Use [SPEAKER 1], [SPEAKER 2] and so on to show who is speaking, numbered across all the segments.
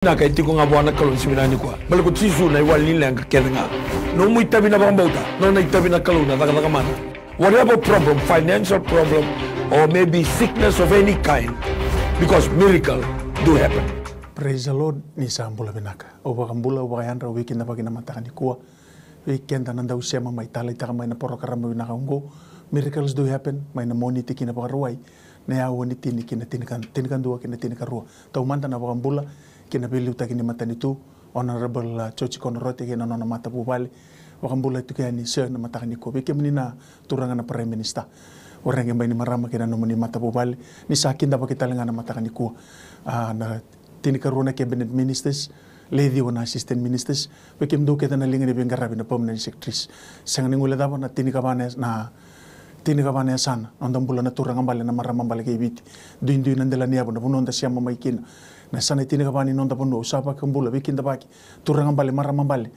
[SPEAKER 1] Na kay tiko nga buwan na kalon siminani ko. Balakot sisu na iwalin lang kakeda nga. No mo itabi na bang bauta. No na itabi na kalon na taga-taga-mana. Whatever problem, financial problem, or maybe sickness of any kind, because miracle do happen.
[SPEAKER 2] Praise the Lord, ni sambula binaka. O wakambula wakayandra weekend na pagi na matakan ni kuwa. Weekend na nanda usema may talay taka may na porokarama binaka ungo. Miracles do happen, may na moni tiki na pakaruay. Na yawa ni tini kina tinikan dua kina tinikarua. Tau manta na wakambula kina bili utaki ni mata nitu. Honorable Chochi Konorote kina nona mata bubali. Wakambula itu kaya ni sir na matakan ni kuwa. Wiki menina turangan na Prime Minister. Orang yang baini marama kina nomoni mata bubali. Ni sakin dapat kita lengan na matakan ni kuwa. Na tinikarua na cabinet ministers. Lady wana assistant ministers. Wekim do kita na lingan ni bingarabi na permanent secretaries. Sangan ngula dapat na tinikabane sana ondang bulan na turang ambale na maramang bale kay biti duin nandela niya na puno onda siya mamaikin na sana tinikabane nonda puno usapa kambula wikin da baki turang ambale maramang bale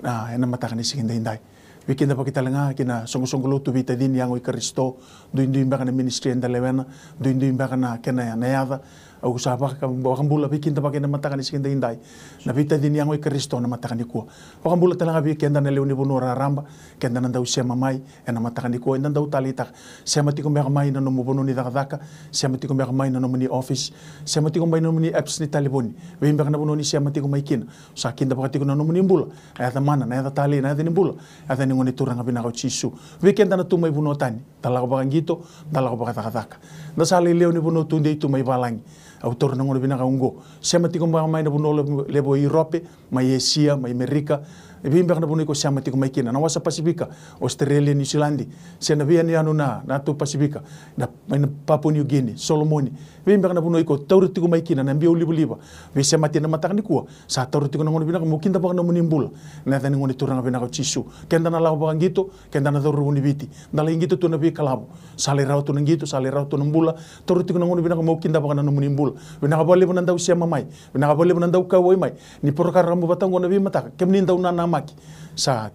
[SPEAKER 2] na ena matakan ni singinda hinday wikin da baki talanga kina songosongolo tu bita din yang oi Kristo duin baka na ministry enda lewena duin baka na kena na yada au usapa kambula wikin da baki na matakan ni singinda hinday na bita din yang oi Kristo na matakan ni kuwa wakambula talanga wikin da na leoni puno raramba kenda nanda usia mamai ena matakan ni kuwa nanda utalita siya matiko mbaka mai na nomo puno ni dakadaka siya matiko mbaka mai na nomo ni office siya matiko mbaka nomo ni apps ni taliboni wimba na puno ni siya matiko mai kin sa kinda baka tiko na nomo ni mbula ayata mana na ayata tali na ayata ni mbula ayata ni ngoni turang abina ko chisu weekend na tumay puno tani talaga baka ngito talaga baka dakadaka nasali leo ni puno tunde tumay balangi autor na ngono binaka ungo siya matiko mbaka mai na puno lebo Europe mai Asia mai Amerika ibimba na puno ko siya matiko mai kina na wasa Pasifika Australia New Zealand siya na biyan yano na to Pasifika na may na Papua New Guinea Solomoni ibimba na puno ko tauriti ko mai kina na biya ulibuliba we siya mati na matakan ni kuwa sa tauriti ko na ngono binaka mukinda baka na munimbula na tani ngoni turang binaka chisu kenda na lao baka ngito kenda na doru ni biti dala ngito to na bi kalabo sale raw to ngito sale raw to mbula tauriti ko na ngono binaka mukinda baka na munimbula binaka bole mo nanda siya mamai binaka bole mo nanda kawoi mai ni porokar rambo batango na bi mataka kemni ndaw na maki sa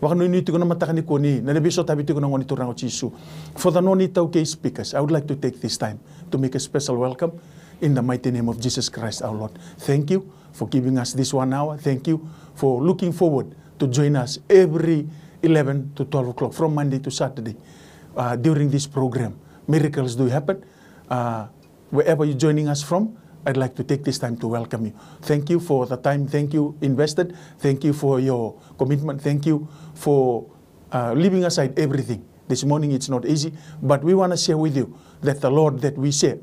[SPEAKER 2] wakano ni tiko na matakani ko ni na nebiso tabi tiko na ngoni turang chisu for the non-itaw case speakers I would like to take this time to make a special welcome in the mighty name of Jesus Christ our Lord. Thank you for giving us this 1 hour. Thank you for looking forward to join us every 11 to 12 o'clock from Monday to Saturday during this program. Miracles do happen wherever you're joining us from. I'd like to take this time to welcome you. Thank you for the time. Thank you invested. Thank you for your commitment. Thank you for leaving aside everything. This morning it's not easy, but we want to share with you that the Lord that we serve,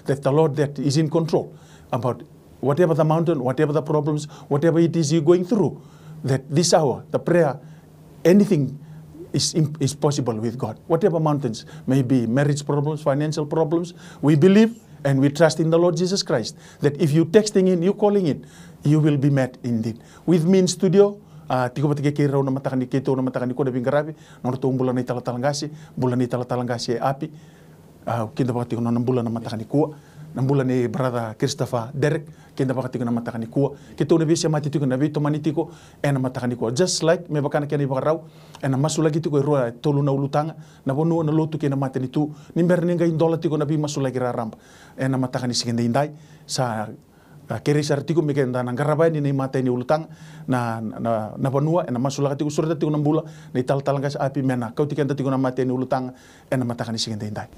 [SPEAKER 2] that the Lord that is in control about whatever the mountain, whatever the problems, whatever it is you're going through, that this hour, the prayer, anything is possible with God. Whatever mountains may be, marriage problems, financial problems, we believe and we trust in the Lord Jesus Christ that if you texting in, you calling in, you will be met indeed. With me in studio, tiko batike kira na matakan ni keto na matakan ni ko na bingarabi, nono to bulan ni talatalangasi api, kinda bakatiko na bulan na matakan ni kuwa, na bulan ni brother Christopher Derek, kinda bakatiko na matakan ni kuwa, kito na bisya matitiko na bito manitiko, na matakan ni kuwa. Just like may bakana kaya ni bakaraw, na masulagi tiko roa tolo na ulutanga, na bono na lotu kaya na matan itu, nimber ninga indola tiko na bi masulagi raramba, na matakan ni sigenda inday sa kere sartiko mikenda nang garabay ni mata ni ulutang na banua na masula tiko surda tiko nambula ni talanga sa api mena kau tikenda tiko na mata ni ulutang na matakan ni sigenda inday.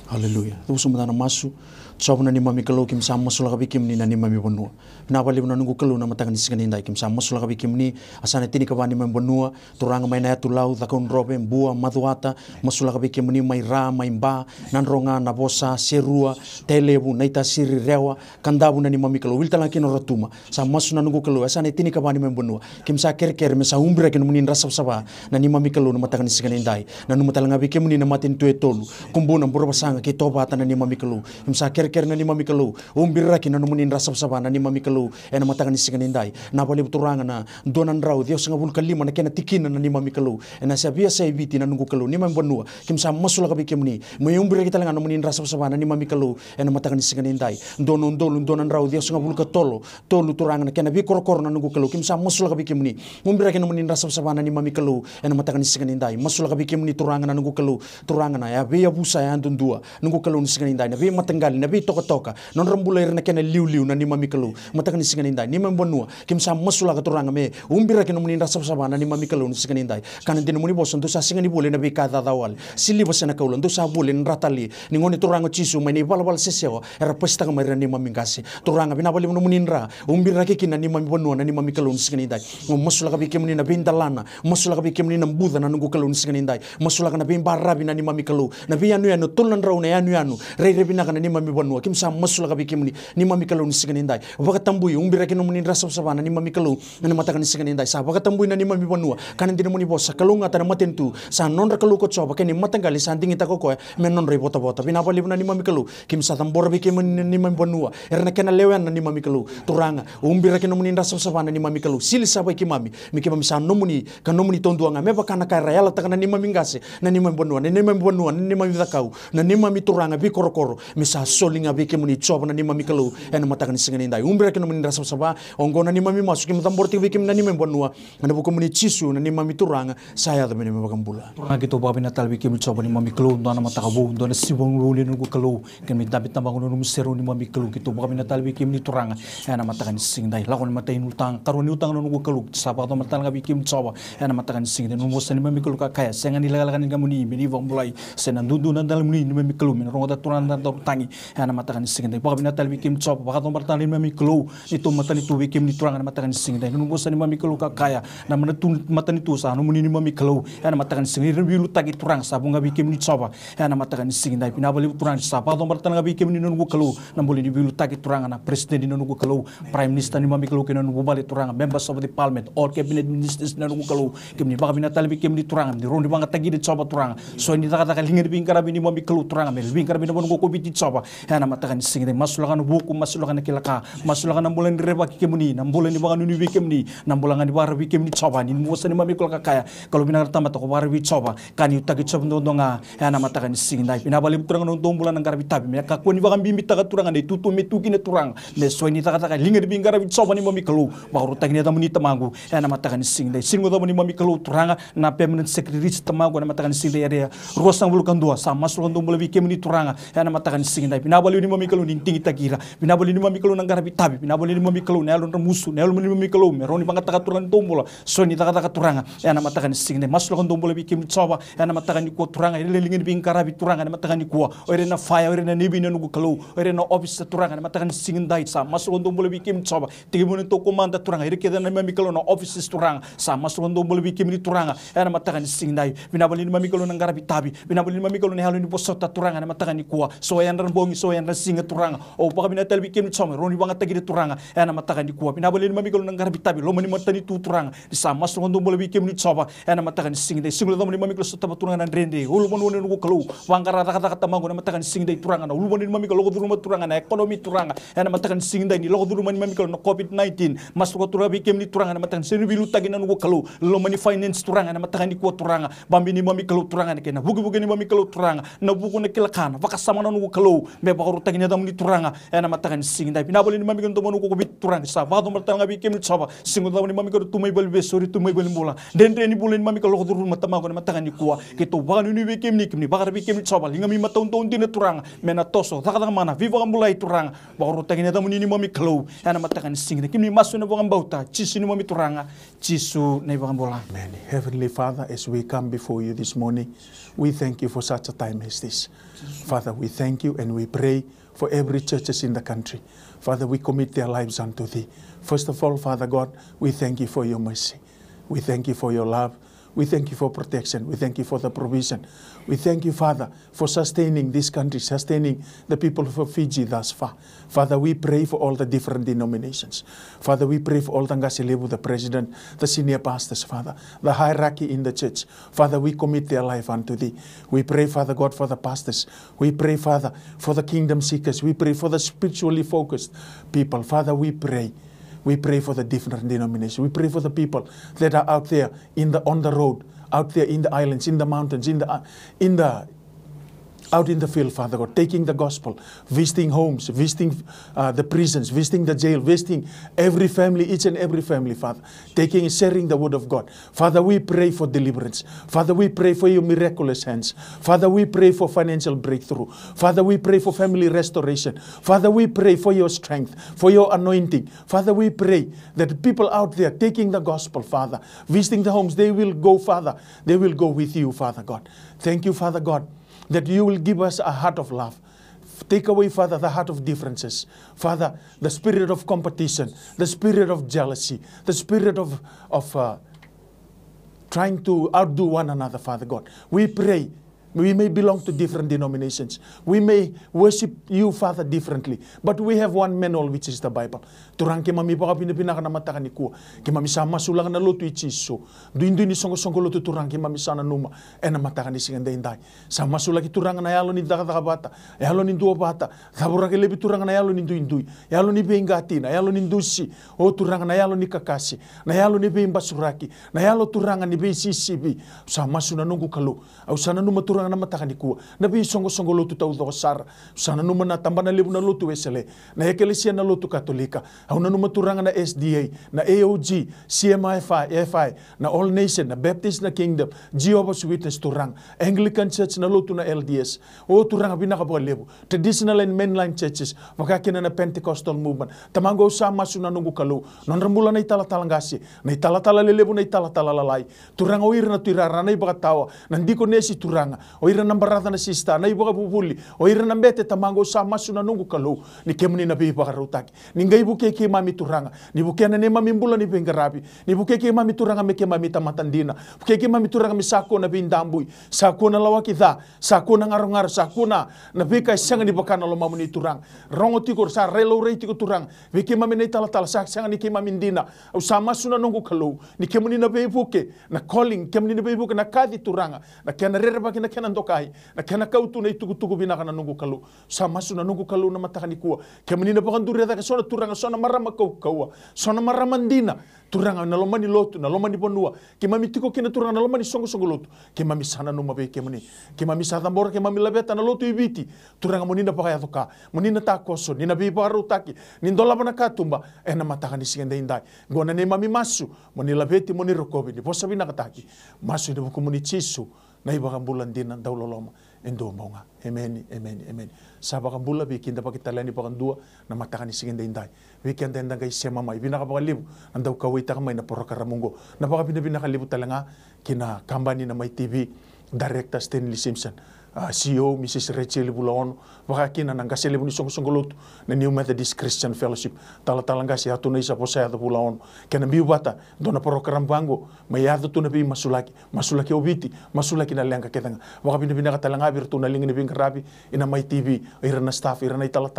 [SPEAKER 2] Hallelujah. Tu sumada na masu sabu na ni mami kalau kim sama masula kabikim ni na ni mami banua. Pinapali na nunggu kalau na matakan ni sigenda inday kim sama masula kabikim ni asana tini kabani mami banua turanga mai na tu lau takon robe bua maduata masula kabikim ni mai ra mai ba nan ronga na bosa serua telebu naita siri rewa kandabu na ni mami kalau wilta laki no ratuma sa masu na nunggu kalau asana tini kabani mami banua kim sa ker me sa umbra ken munin rasab saba na ni mami kalau na matakan ni sigenda inday na numatalanga bikim ni na matin tue tolu kumbu na bura basanga ki toba na ni mami kalau kim sa ker na ni mami kalau umbira ki na numunin rasab saba na ni mami kalau na matakan ni sigenda inday na bali turanga na donan raw Dios nga bul kalima na kena tikin na ni mami kalau na sa biasa ibiti na nunggu kalau ni mami banua kim sa masula kabikim ni may umbira kita lang na numunin rasab saba na ni mami kalau na matakan ni sigenda inday donan raw Dios nga bul ka tolu turanga na kena bi korokor na nunggu kalau kim sa masula kabikim ni umbira ki na numunin rasab saba na ni mami kalau na matakan ni sigenda inday masula kabikim ni turanga na nunggu kalau turanga na ya biya busa ya andundua
[SPEAKER 3] nungu kalau ni singan indai na bi matanggali na bi toka non rambula irna kena liu na ni mami kalau matakan ni singan indai ni membonua kim sa masula ka turanga me umbira ke nomuni rasa sabana ni mami kalau ni singan indai kanan tin muni boson tu sa singan ni bole na bi ka dawal sili bosana kaulan tu sa bole ratali ni ngoni turanga cisu mani balabal seseo era pesta ka mari ni mami kasi turanga binabali nomuni ra umbira ke kina ni mami bonua na ni mami kalau ni singan indai masula ka bi ke muni na bindalana masula ka bi ke muni na buda na nungu kalau ni singan indai masula ka na bi barabi na ni mami kalau na bi anu tulan raw na anu re bina kana ni mami bonua kim sa masula ka bi ke muni ni mami kalau ni singan indai baka tambui umbira ke nomuni rasa sabana ni mami kalau na matakan ni singan indai sa baka tambui na ni mami bonua kanan din muni bosa kalunga ta na matentu sa non ra kalu ko choba ke ni matanggali sa tingi ta ko men non re bota binabali na ni mami kalau kim sa tambor bi ke ni mami bonua erna kena lewan na ni mami kalau turanga umbira ke nomuni rasa sabana ni mami kalau sili sa ba ki mami mi ke mami sa nomuni ka nomuni tonduanga me baka na ka rayala ta kana ni mami ngase na ni mami bonua ni mami bonua ni mami takau na ni mami turanga bi korokoro mi sa solinga bi ke muni choba na ni mami kalau en matakan ni singan indai umbira ke nomuni rasa saba ongo na ni mami masuki tambor ti bi ke na ni mami bonua na buko muni cisu na ni mami turanga saya da meni bagambula turanga gitu babi na talbi ke mi choba ni mami kalau ndana matakabu ndana sibong luli nugo kalau ke mi dabit na bangun num seru ni mami kalau gitu babi na talbi ke mi turanga en matakan ni singan indai lakon matain utang karuni utang nugo kalau saba to matanga bi ke mi choba en matakan ni singan nugo sen mami kalau ka kaya sengan ni lagalakan ni gamuni meni bambulai senan dundu na dalam ni mami kalau mi rongo da turanga da tangi en matakan ni singan indai babi na talbi ke mi choba baka to martali mami kalau itu matani tu bi ke mi turanga matakan ni singan indai nugo sen mami kalau ka kaya na manatu matani tu sa no muni ni mami kalau en matakan ni singan bilu tagi turang sabu ngabi ke mi choba en matakan ni singan indai pinabali turang sa baka to martali ngabi ke mi nugo kalau na boli ni bilu tagi turang na presiden ni nugo kalau prime minister ni mami kalau ke nugo bali turang members of the parliament all cabinet ministers na nugo kalau ke mi baka bina talbi ke mi turang ni rondi banga tagi de choba turang so ni taka lingi bi ngarabi ni mami kalau turang me bi ngarabi no nugo ko biti choba en matakan ni singan indai masulakan buku masulakan kilaka masulakan bulan reba ke muni na bulan ni banga ni bi ke mi na bulan ni bara bi ke mi choba ni mo ni mami kalau kaya kalau bina tama to ko bara bi choba kan yu tagi choba ndonga en matakan ni singan indai pinabali turang no bulan ngarabi tabi me ka ko ni banga bimbi taka turang ni tutu me tuki ne turang ne so ni taka lingi bi ngarabi choba ni mami kalau baru tagi ni tamuni tamagu en matakan ni singan indai singo ni mami kalau turanga na permanent secretary tamagu na matakan ni singan area rosang bulukan dua sama sulan do bulabi ke mi turanga en matakan ni singan indai pinabali ni mami kalau ni tingi tagira pinabali ni mami kalau ngarabi tabi pinabali ni mami kalau nelon musu nelon ni mami kalau meroni banga taka turang tombola so ni taka turanga en matakan ni singan indai masulan do bulabi ke mi choba en matakan ni ko turanga ile lingi bi ngarabi turanga en matakan ni ko ore na fire ore na nibi na nugo kalau ore na office turanga en matakan ni singan indai sa masulan do bulabi ke mi choba tigi mo to komanda turanga ire ke na mami kalau na offices turanga sa masulan do bulabi ke mi turanga en matakan ni singan indai pinabali ni mami kalau ngarabi tabi pinabali ni mami kalau ni halu ni posota turanga en matakan ni ko so yan ran bongi so yan ran singa turanga o baka bina talbi ke mi choba roni banga tagi de turanga en matakan ni ko pinabali ni mami kalau ngarabi tabi lo mani matani tu turanga di sa masulan do bulabi ke mi choba en matakan ni singan indai singulo do mami kalau sota turanga nan rende ulu mon wonen nugo kalau wangara kata kata mango na matakan singan indai turanga na ulu mani mami kalau dulu turanga na ekonomi turanga en matakan singan indai ni lo dulu mani mami kalau na covid-19 masuk turabi ke mi turanga na matakan senu bilu tagi na nugo kalau lo mani finance turanga na matakan ni ko turanga bambi ni mami kalau turanga na kena bugi ni mami kalau turanga na buku na kilakana baka sama na nugo kalau me bakaru tagi na dam ni turanga en matakan singan indai pinabali ni mami kalau to nugo ko bit turanga sa bado martanga bi ke mi choba singo do ni mami kalau tumay bal besori tumay bal mula dende ni bulen mami kalau dulu matamago na matakan ni ko kito baka ni bi ke mi baka bi ke mi choba linga mi mataun to na turanga mena toso taka mana viva mulai turanga bakaru tagi na dam ni mami kalau en matakan singan indai kimi masu na bang bauta cisu ni mami turanga cisu na bang bola.
[SPEAKER 2] Amen. Heavenly Father, as we come before you this morning, we thank you for such a time as this. Father, we thank you and we pray for every churches in the country. Father, we commit their lives unto thee. First of all, Father God, we thank you for your mercy. We thank you for your love. We thank you for protection. We thank you for the provision. We thank you, Father, for sustaining this country, sustaining the people of Fiji thus far. Father, we pray for all the different denominations. Father, we pray for all Tangasilebu, the president, the senior pastors, Father, the hierarchy in the church. Father, we commit their life unto thee. We pray, Father God, for the pastors. We pray, Father, for the kingdom seekers. We pray for the spiritually focused people. Father, we pray. We pray for the different denominations. We pray for the people that are out there on the road, out there in the islands, in the mountains, in the out in the field, Father God, taking the gospel, visiting homes, visiting the prisons, visiting the jail, visiting every family, each and every family, Father, taking and sharing the word of God. Father, we pray for deliverance. Father, we pray for your miraculous hands. Father, we pray for financial breakthrough. Father, we pray for family restoration. Father, we pray for your strength, for your anointing. Father, we pray that people out there taking the gospel, Father, visiting the homes, they will go, Father, they will go with you, Father God. Thank you, Father God, that you will give us a heart of love. Take away, Father, the heart of differences. Father, the spirit of competition, the spirit of jealousy, the spirit of trying to outdo one another, Father God. We pray. We may belong to different denominations. We may worship you, Father, differently. But we have one manual, which is the Bible. Turang ke mami baka pinapinaka na mata ni kuwa. Ke mami sama sulang na lotu ichiso. Duindu ni songo lotu turang ke mami sana numa. Na mata ni singanda indai. Sama sulaki turang na yalo ni daga bata. Yalo ni dua bata. Thabura ke lebi turang na yalo ni duindui. Yalo ni beingati na yalo ni dusi. O turang na yalo ni kakasi. Na yalo ni beimbasuraki. Na yalo turang ni beisisibi. Sama suna nungu kalu. Au sana numa turang na mata ni kuwa. Na bi songo lotu tau do sar. Sana numa na tambana lebu na lotu esele. Na ekelesia na lotu katolika. Au na numa turanga na SDA, na AOG, CMI, na All Nation, na Baptist na Kingdom, Jehovah's Witness turang, Anglican Church na lotu na LDS. O turanga binaka lebu. Traditional and mainline churches, makakina na Pentecostal movement. Tamango sama suna nungu kalu. Nonramula na itala-talangasi, na itala-tala lelebu na itala-tala lalai. Turanga oira na tuirara na ibakatawa, nandiko nesi turanga. Oira na barata na sista, na ibakapupuli. Oira na mbete tamango sama suna nungu kalu. Ni kemuni na bibakarutaki. Ningai buke ke mami turanga ni buke na ne mami mbula ni bengarabi ni buke ke mami turanga me ke mami tamatandina buke ke mami turanga mi sako na bindambui sako na lawaki da sako na ngarungar sako na beka sanga ni bakana lo mamu ni turang rongo tiko sa relo rei tiko turang beke mami nei tala sanga ni ke mami ndina au sama suna nongu kalu ni ke muni na buke na calling ke muni na buke na kadi turanga na kena rere baki na kena ndokai na kena kautu na tuku binaka na nongu kalu sama suna nongu kalu na matakani kuwa ke muni na bakandure da sona turanga sona marama kaua sona maramandina turanga na lomani lotu na lomani bonua ke mami tiko kina turanga na lomani songo lotu ke mami sana no mabe ke mami sada mbora ke mami labeta na lotu ibiti turanga monina pakaya toka monina takoso nina bi baru taki nindola bana katumba na mataka ni sigenda indai gona ne mami masu moni labeti moni rokobi ni posa bina kataki masu de buku moni chisu na ibaka bulan dina dauloloma endo monga amen sabaka bula bikinda pakitalani pakandua na mataka ni sigenda indai weekend enda kay sema mai binaka pakalibu andau kawita kamay na porokaramungo na baka binakalibu talanga kina kambani na may TV director Stanley Simpson CEO Mrs. Rachel Bulaon baka kina nang kaselebu ni songo lotu na New Methodist Christian Fellowship tala si hatu na isa po sa yado Bulaon kena biubata do na porokarambango may yado tu na bi masulaki obiti masulaki na lengka ketanga baka binaka talanga birtu na lingin bin karabi ina may TV ira na staff ira na itala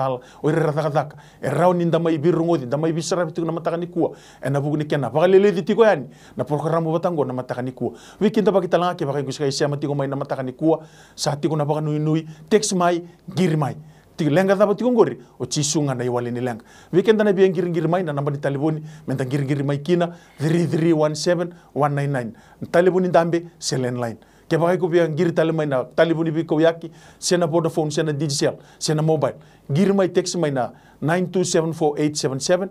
[SPEAKER 2] o ira radaka eraw ninda may birungodi da may bisarabi tu na matakani kuwa na bugu ni kena baka leledi tiko yani na porokaramo batango na matakani kuwa weekend ba kitalanga ke baka gusto kay siya matiko may na matakani kuwa sa tiko na baka nui text mai giri mai ti lenga da batiko ngori o chisunga na iwali ni lenga weekend na biang giri mai na namba di taliboni menta giri mai kina 3317199 taliboni dambe selen line ke baka ko biang giri talimai na taliboni bi ko yaki sena Vodafone sena Digicel sena mobile giri mai text mai na 9274877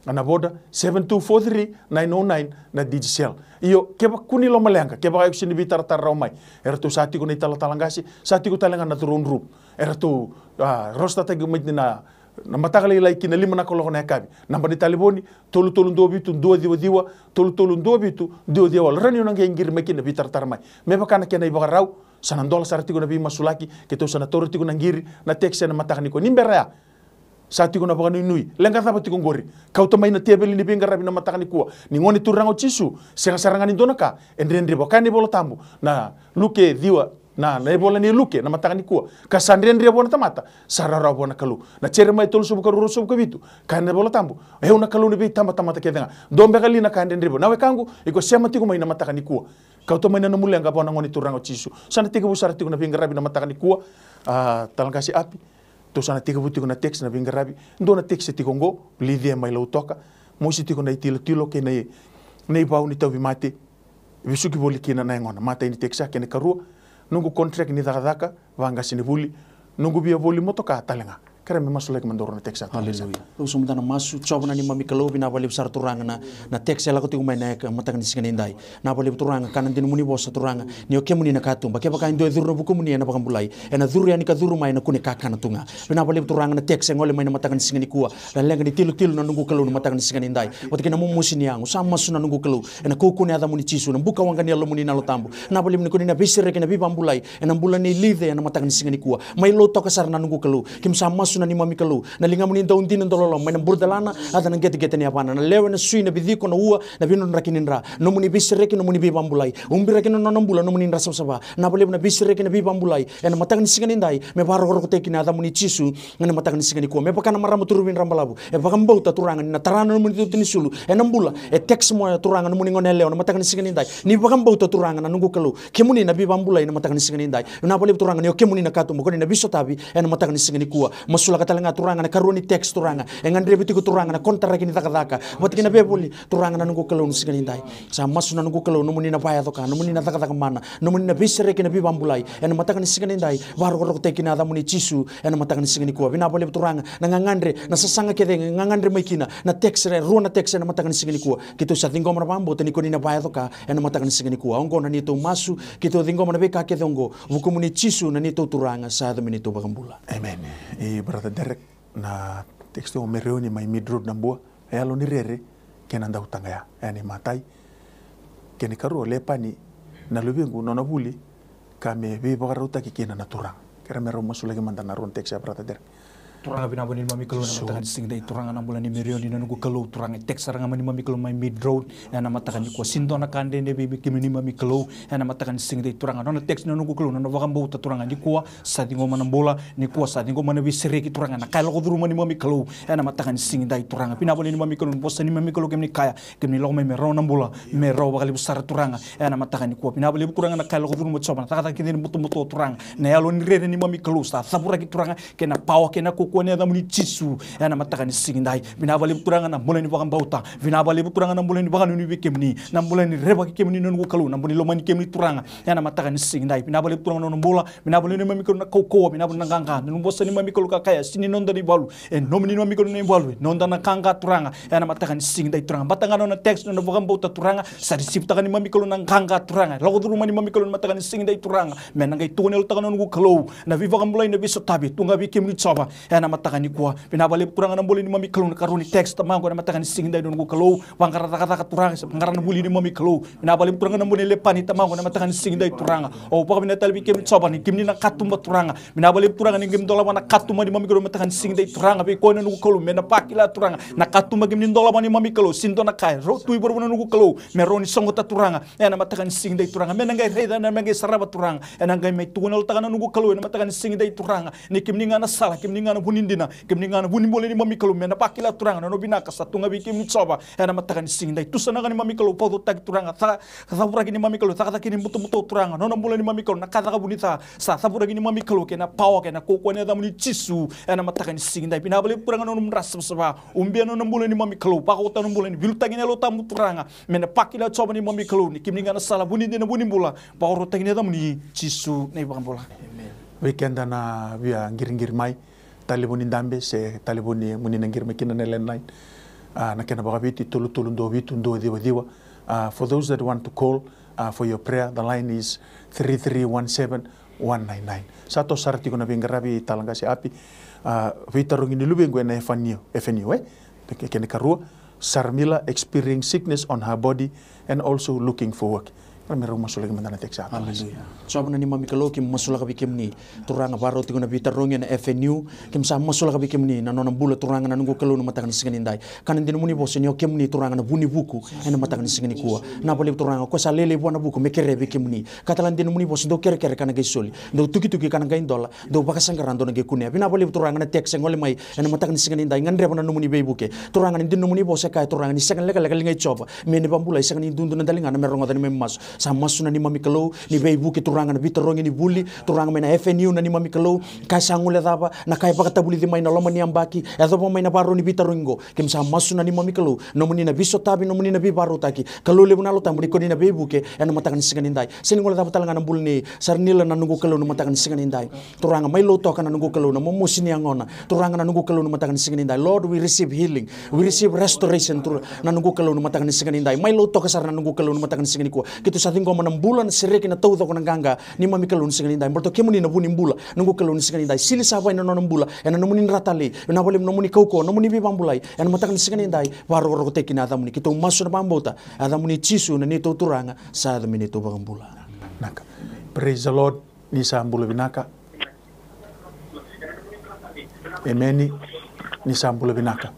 [SPEAKER 2] ana boda 7243909 na Digicel iyo keba kuni lo malanga keba kayo sini bitar mai era tu sati ko na talangasi sati ko talanga na turun room era tu rosta tagi na matakali lai kina lima na koloko na kabi namba di taliboni tolu ndo bitu ndo diwa tolu ndo bitu dio diwa rani nang ngir mekina bitar mai meba kana kena iba raw sanandola sarati ko na bi masulaki keto sanatori ko na ngiri na text na matakani ko nimbera sati ko na baka nui lenga thaba tiko ngori kau tamai na tebeli ni binga rabi na matakani kuwa ni ngoni turango chisu sarangani donakaendre bokani bolo tambu na luke diwa na bola ni luke na matakani kuwa kasandendre bona tamata sarara bona kalu na chere mai tolu subu karuru subu kabitu kana bola tambu na kalu ni bi tamata kedenga dombe kali na kandendre bona we kangu iko sema tiko mai na matakani kuwa kau tamai na mulenga bona ngoni turango chisu sana tiko busara tiko na binga rabi na matakani kuwa talangkasi api to sana tiga buti na text na bingarabi ndo na text ti kongo lidia mai lo toka mosi ti kona tilo ke nei bau ni tawi mate bisuki boli kina na ngona mata ni text ke ne karua nungu contract ni daka vanga sini vuli nungu bia vuli motoka talenga kare me masulek mandoro na teksa
[SPEAKER 3] haleluya usumta na masu chobna ni mami kalau bina bali besar turanga na teksa la ko tingu mai naik matakan singa indai na bali turanga kanan din muni bosa turanga ni oke muni na katum ba ke baka indo duru buku muni na bakam bulai ena duru yani ka duru mai na kuni kakana tunga bina bali turanga na teksa ngole mai na matakan singa ni kuwa la lenga ni tilu na nungu kalau na matakan singa indai watike na mumu sini yangu sama suna nungu kalau ena kuku ni ada muni chisu na buka wanga ni lo muni na lo tambu na bali muni kuni na bisere ke na bibam bulai ena bulani live na matakan singa ni kuwa mai lo to kasar na nungu kalau kim sama suna ni mami kalau na linga muni daun din ndolo mai na burdalana ada na gete ni apana na lewe na sui na bidiko na ua na bino na kininra no muni bisreke no muni bibambulai umbira ke no nambula no muni rasa saba na bale na bisreke na bibambulai ena matang ni singani ndai me baro ro te kina ada muni chisu na matang ni singani ko me pakana maramu turubin rambalabu e pakam bauta turanga na tarana no muni tutini sulu e nambula e text mo turanga no muni ngonele no matang ni singani ndai ni pakam bauta turanga na nungu kalu ke muni na bibambulai na matang ni singani ndai na bale turanga ni ke muni na katumbo ko ni na bisotabi ena matang ni singani kuwa masula katalanga turanga na karuni text turanga engandre bitiku turanga na kontra kini taka wat kina bebuli turanga na nungu kalau nusigani ndai sa masu na nungu kalau numuni na paya toka numuni na taka mana numuni na bisere kina bibambulai ena mataka nisigani ndai waru ko te kina da muni chisu ena mataka nisigani kuwa bina bole turanga na ngangandre na sasanga kede ngangandre maikina na texre runa texre na mataka nisigani kuwa kito sa tingo mana bambo tani ko ni na paya toka ena mataka nisigani kuwa ongo na nito masu kito tingo mana beka kede ongo vukumuni chisu na nito turanga sa da minito bagambula
[SPEAKER 2] amen brother Derek na texto mereoni mai midroad nambua elo ni rere kena nda utanga ya yani matai kene karu lepani na lubingu nona buli kame be bagaruta ki kena naturang kera mero masulagi mandana ron texya brother Derek
[SPEAKER 4] turanga bina bani mami kalau na matakan sing dai turanga na bulan ni merion ni nunggu kalau turanga tek saranga mani mami kalau mai mid road na matakan ni ko sindo na kande ne be kimi mami kalau na matakan sing dai turanga na tek na nunggu kalau na wakam bau turanga ni ko sa dingo mana bola ni ko sa dingo mana bisere ki turanga na kala ko duru mani mami kalau na matakan sing dai turanga bina bani mami kalau bosa ni mami kalau kimi kaya kimi lo mai mero na bola mero bakali besar turanga na matakan ni ko bina bani turanga na kala ko duru mo choma ta kini mutu turanga na yalo ni rere ni mami kalau sa sabura ki turanga kena pawa kena ko ne da muni chisu na mataka ni singindai binabali kuranga na mulai ni bakam bauta binabali kuranga na mulai ni bakam ni bikemni na mulai ni reba kemni no kalu na muni lomani kemni turanga na mataka ni singindai binabali kuranga no bola binabali ni mami na koko binabali na ganga no bosa ni mami ka kaya sini nonda ni balu no muni mami ni balu nonda na kanga turanga na mataka ni singindai turanga batanga no text no bakam bauta turanga sa receipt taka ni mami na ganga turanga lago duru mani mami na mataka ni singindai turanga menangai tunel taka no kalu na viva kamulai na biso tabi tunga bikemni chaba na matakan ni kuwa binabali kurang na buli ni mami kalau karuni teks tamang ko na matakan sing dai don ko kalau bangkara kata turang bangkara na buli ni mami kalau binabali kurang na buli lepani tamang ko na matakan sing dai turanga o pa bina talbi kem soba ni kimni na katumba turanga binabali kurang ni gem dola mana katuma ni mami kalau matakan sing dai turanga be ko na ko kalau mena pakila turanga na katuma gem ni dola ni mami kalau sinto na kai ro tu ibu na ko kalau meroni songota turanga na matakan sing dai turanga mena ngai reda na ngai saraba turanga na ngai mai tunal takana ko kalau na matakan sing dai turanga ni kimni ngana sala kimni ngana bunindina kemningan bunin boleh ni mami kalau mena pakila turanga no binaka satu ngabi kim coba na matakan sing dai tu sana kan mami kalau pau tak turanga sa pura kini mami kalau tak kini mutu turanga no boleh ni mami kalau na kata bunita sa pura kini mami kalau kena pau kena koko ne da muni chisu na matakan sing dai pina boleh turanga no merasa seba umbia no boleh ni mami kalau pa ko tan boleh ni bilu tangine lo tamu turanga mena pakila coba ni mami kalau ni kemningan sala bunin dina bunin bola pau ro tangine da muni chisu nei bakam bola
[SPEAKER 2] weekend na via ngir mai talibuni ndambe se talibuni muni nangir makina na landline na kena bakabiti tulu ndo bitu ndo diwa for those that want to call for your prayer the line is 3317-199 sato sarti kuna bingarabi talanga si api vitarungi ni lubengo na FNU kene karua Sarmila experiencing sickness on her body and also looking for work merong masulagi mandana teksa.
[SPEAKER 3] Haleluya. Soalnya ni mami kalau kim masulagi bikim ni turanga baru tiga nabi tarungnya na FNU kim sama masulagi bikim ni na nona bula turanga na nunggu kalau na matakan singin indai. Kanan din muni bosen yo kim ni turanga na buni buku na matakan singin kuwa. Na boleh turanga ko sa lele buana buku mekere bikim ni. Katalan din muni bosen do kere kana gesoli. Do tuki kana gain dola. Do bakasanggaran do na gekunia. Bina boleh turanga na teksa ngole mai na matakan singin indai ngandre na muni bebuke. Turanga din muni bosen kay turanga ni sakan lega ngai coba. Meni bambula sakan ni dundu na dalinga na merong adani memas. sa masu na ni mamikalu ni veibu ke turanga na bitarongi ni buli turanga mai na FNU na ni mamikalu kai sangule daba na kai pakatabuli di mai na loma ni ambaki edo mai na baro ni bitarongo ke sa masu na ni mamikalu no muni na biso tabi no muni na bi baro taki kalu le bunalo tamburi ko ni na veibu ke ena matakan singanindai siningole daba talanga na bulni sarnila na nungu kalu no matakan singanindai turanga mai lo toka na nungu kalu na momusini angona turanga na nungu kalu no matakan singanindai. Lord, we receive healing, we receive restoration na nungu kalu no matakan singanindai mai lo toka sar na nungu kalu no matakan singaniko kitu sa tingko manam bulan sireki na tauda ko nanganga ni mamikalu no singanindai morto kemuni na bunin bula nungu kalu no singanindai sili sabay na nonom bula ena no muni ratali na bolim no muni kauko no muni bibambulai ena matakan singanindai baro ro te kina muni kitu masu na bambota ada muni chisu na nito turanga sa ada mini to bagambula
[SPEAKER 2] naka. Praise the Lord. Ni sambula binaka. Emeni ni sambula binaka.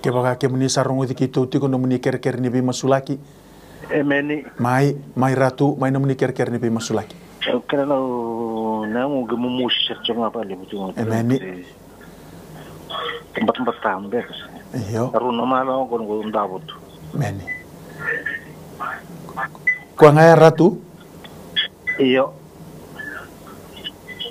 [SPEAKER 2] Kebaga ke muni sarungo di kito tiko no muni ker ni bi masulaki.
[SPEAKER 5] Emeni
[SPEAKER 2] Mai ratu mai no muni ker ni bi masulaki.
[SPEAKER 5] Kena na mo gemumus serjonga pali betul.
[SPEAKER 2] Emeni.
[SPEAKER 5] Tempat-tempat tambah.
[SPEAKER 2] Iyo.
[SPEAKER 5] Karuna malah kon ndabut.
[SPEAKER 2] Emeni. Kwa ngaya ratu?
[SPEAKER 5] Iyo.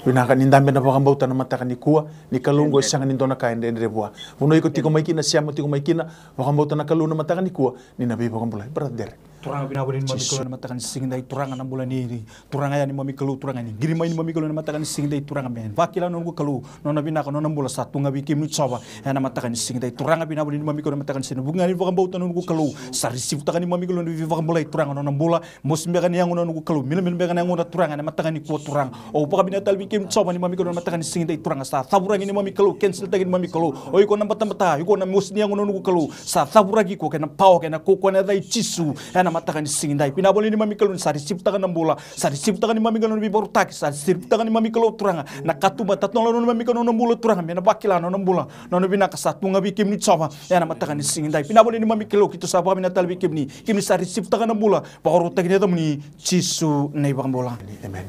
[SPEAKER 2] Binaka nindambe na pakambauta na matakan ni kuwa ni kalungo isang nindona kain de rebuwa. Uno iko tiko maikina siamo tiko maikina pakambauta na kaluna matakan ni kuwa ni nabi pakambulai brother.
[SPEAKER 4] Turanga binabuli ni mamikalu na matakan singdai turanga na bulan ni turanga ya ni mamikalu turanga ni girima ni mamikalu na matakan singdai turanga men vakila no kalu no na binaka no nambula satu ngabi kim ni tsawa na matakan singdai turanga binabuli ni mamikalu na matakan sin bunga ni pakambauta no kalu sarisif takan ni mamikalu ni pakambulai turanga no nambula mosmbekan yang no kalu mil bekan yang no turanga na matakan ni kuwa turanga o pakabinatal bikim tsawa ni mamikalu na matakan singdai turanga sa taburang ni mamikalu cancel tagin mamikalu o iko na mata iko na mosni yang no kalu sa taburagi ko kana pao kana ko na dai chisu matakan singindai pinaboli ni mamikalu sari siptakan nambola sari siptakan ni mamikalu bi baru taki sari siptakan ni mamikalu turanga nakatuma tatnolo no mamikalu nambola turanga mena bakila no nambola no bina kasatu ngabi kim ni tsawa matakan singindai pinaboli ni mamikalu kitu sapa bina talbi kim ni sari siptakan nambola baru taki ni tamni chisu nei bambola
[SPEAKER 2] Amen.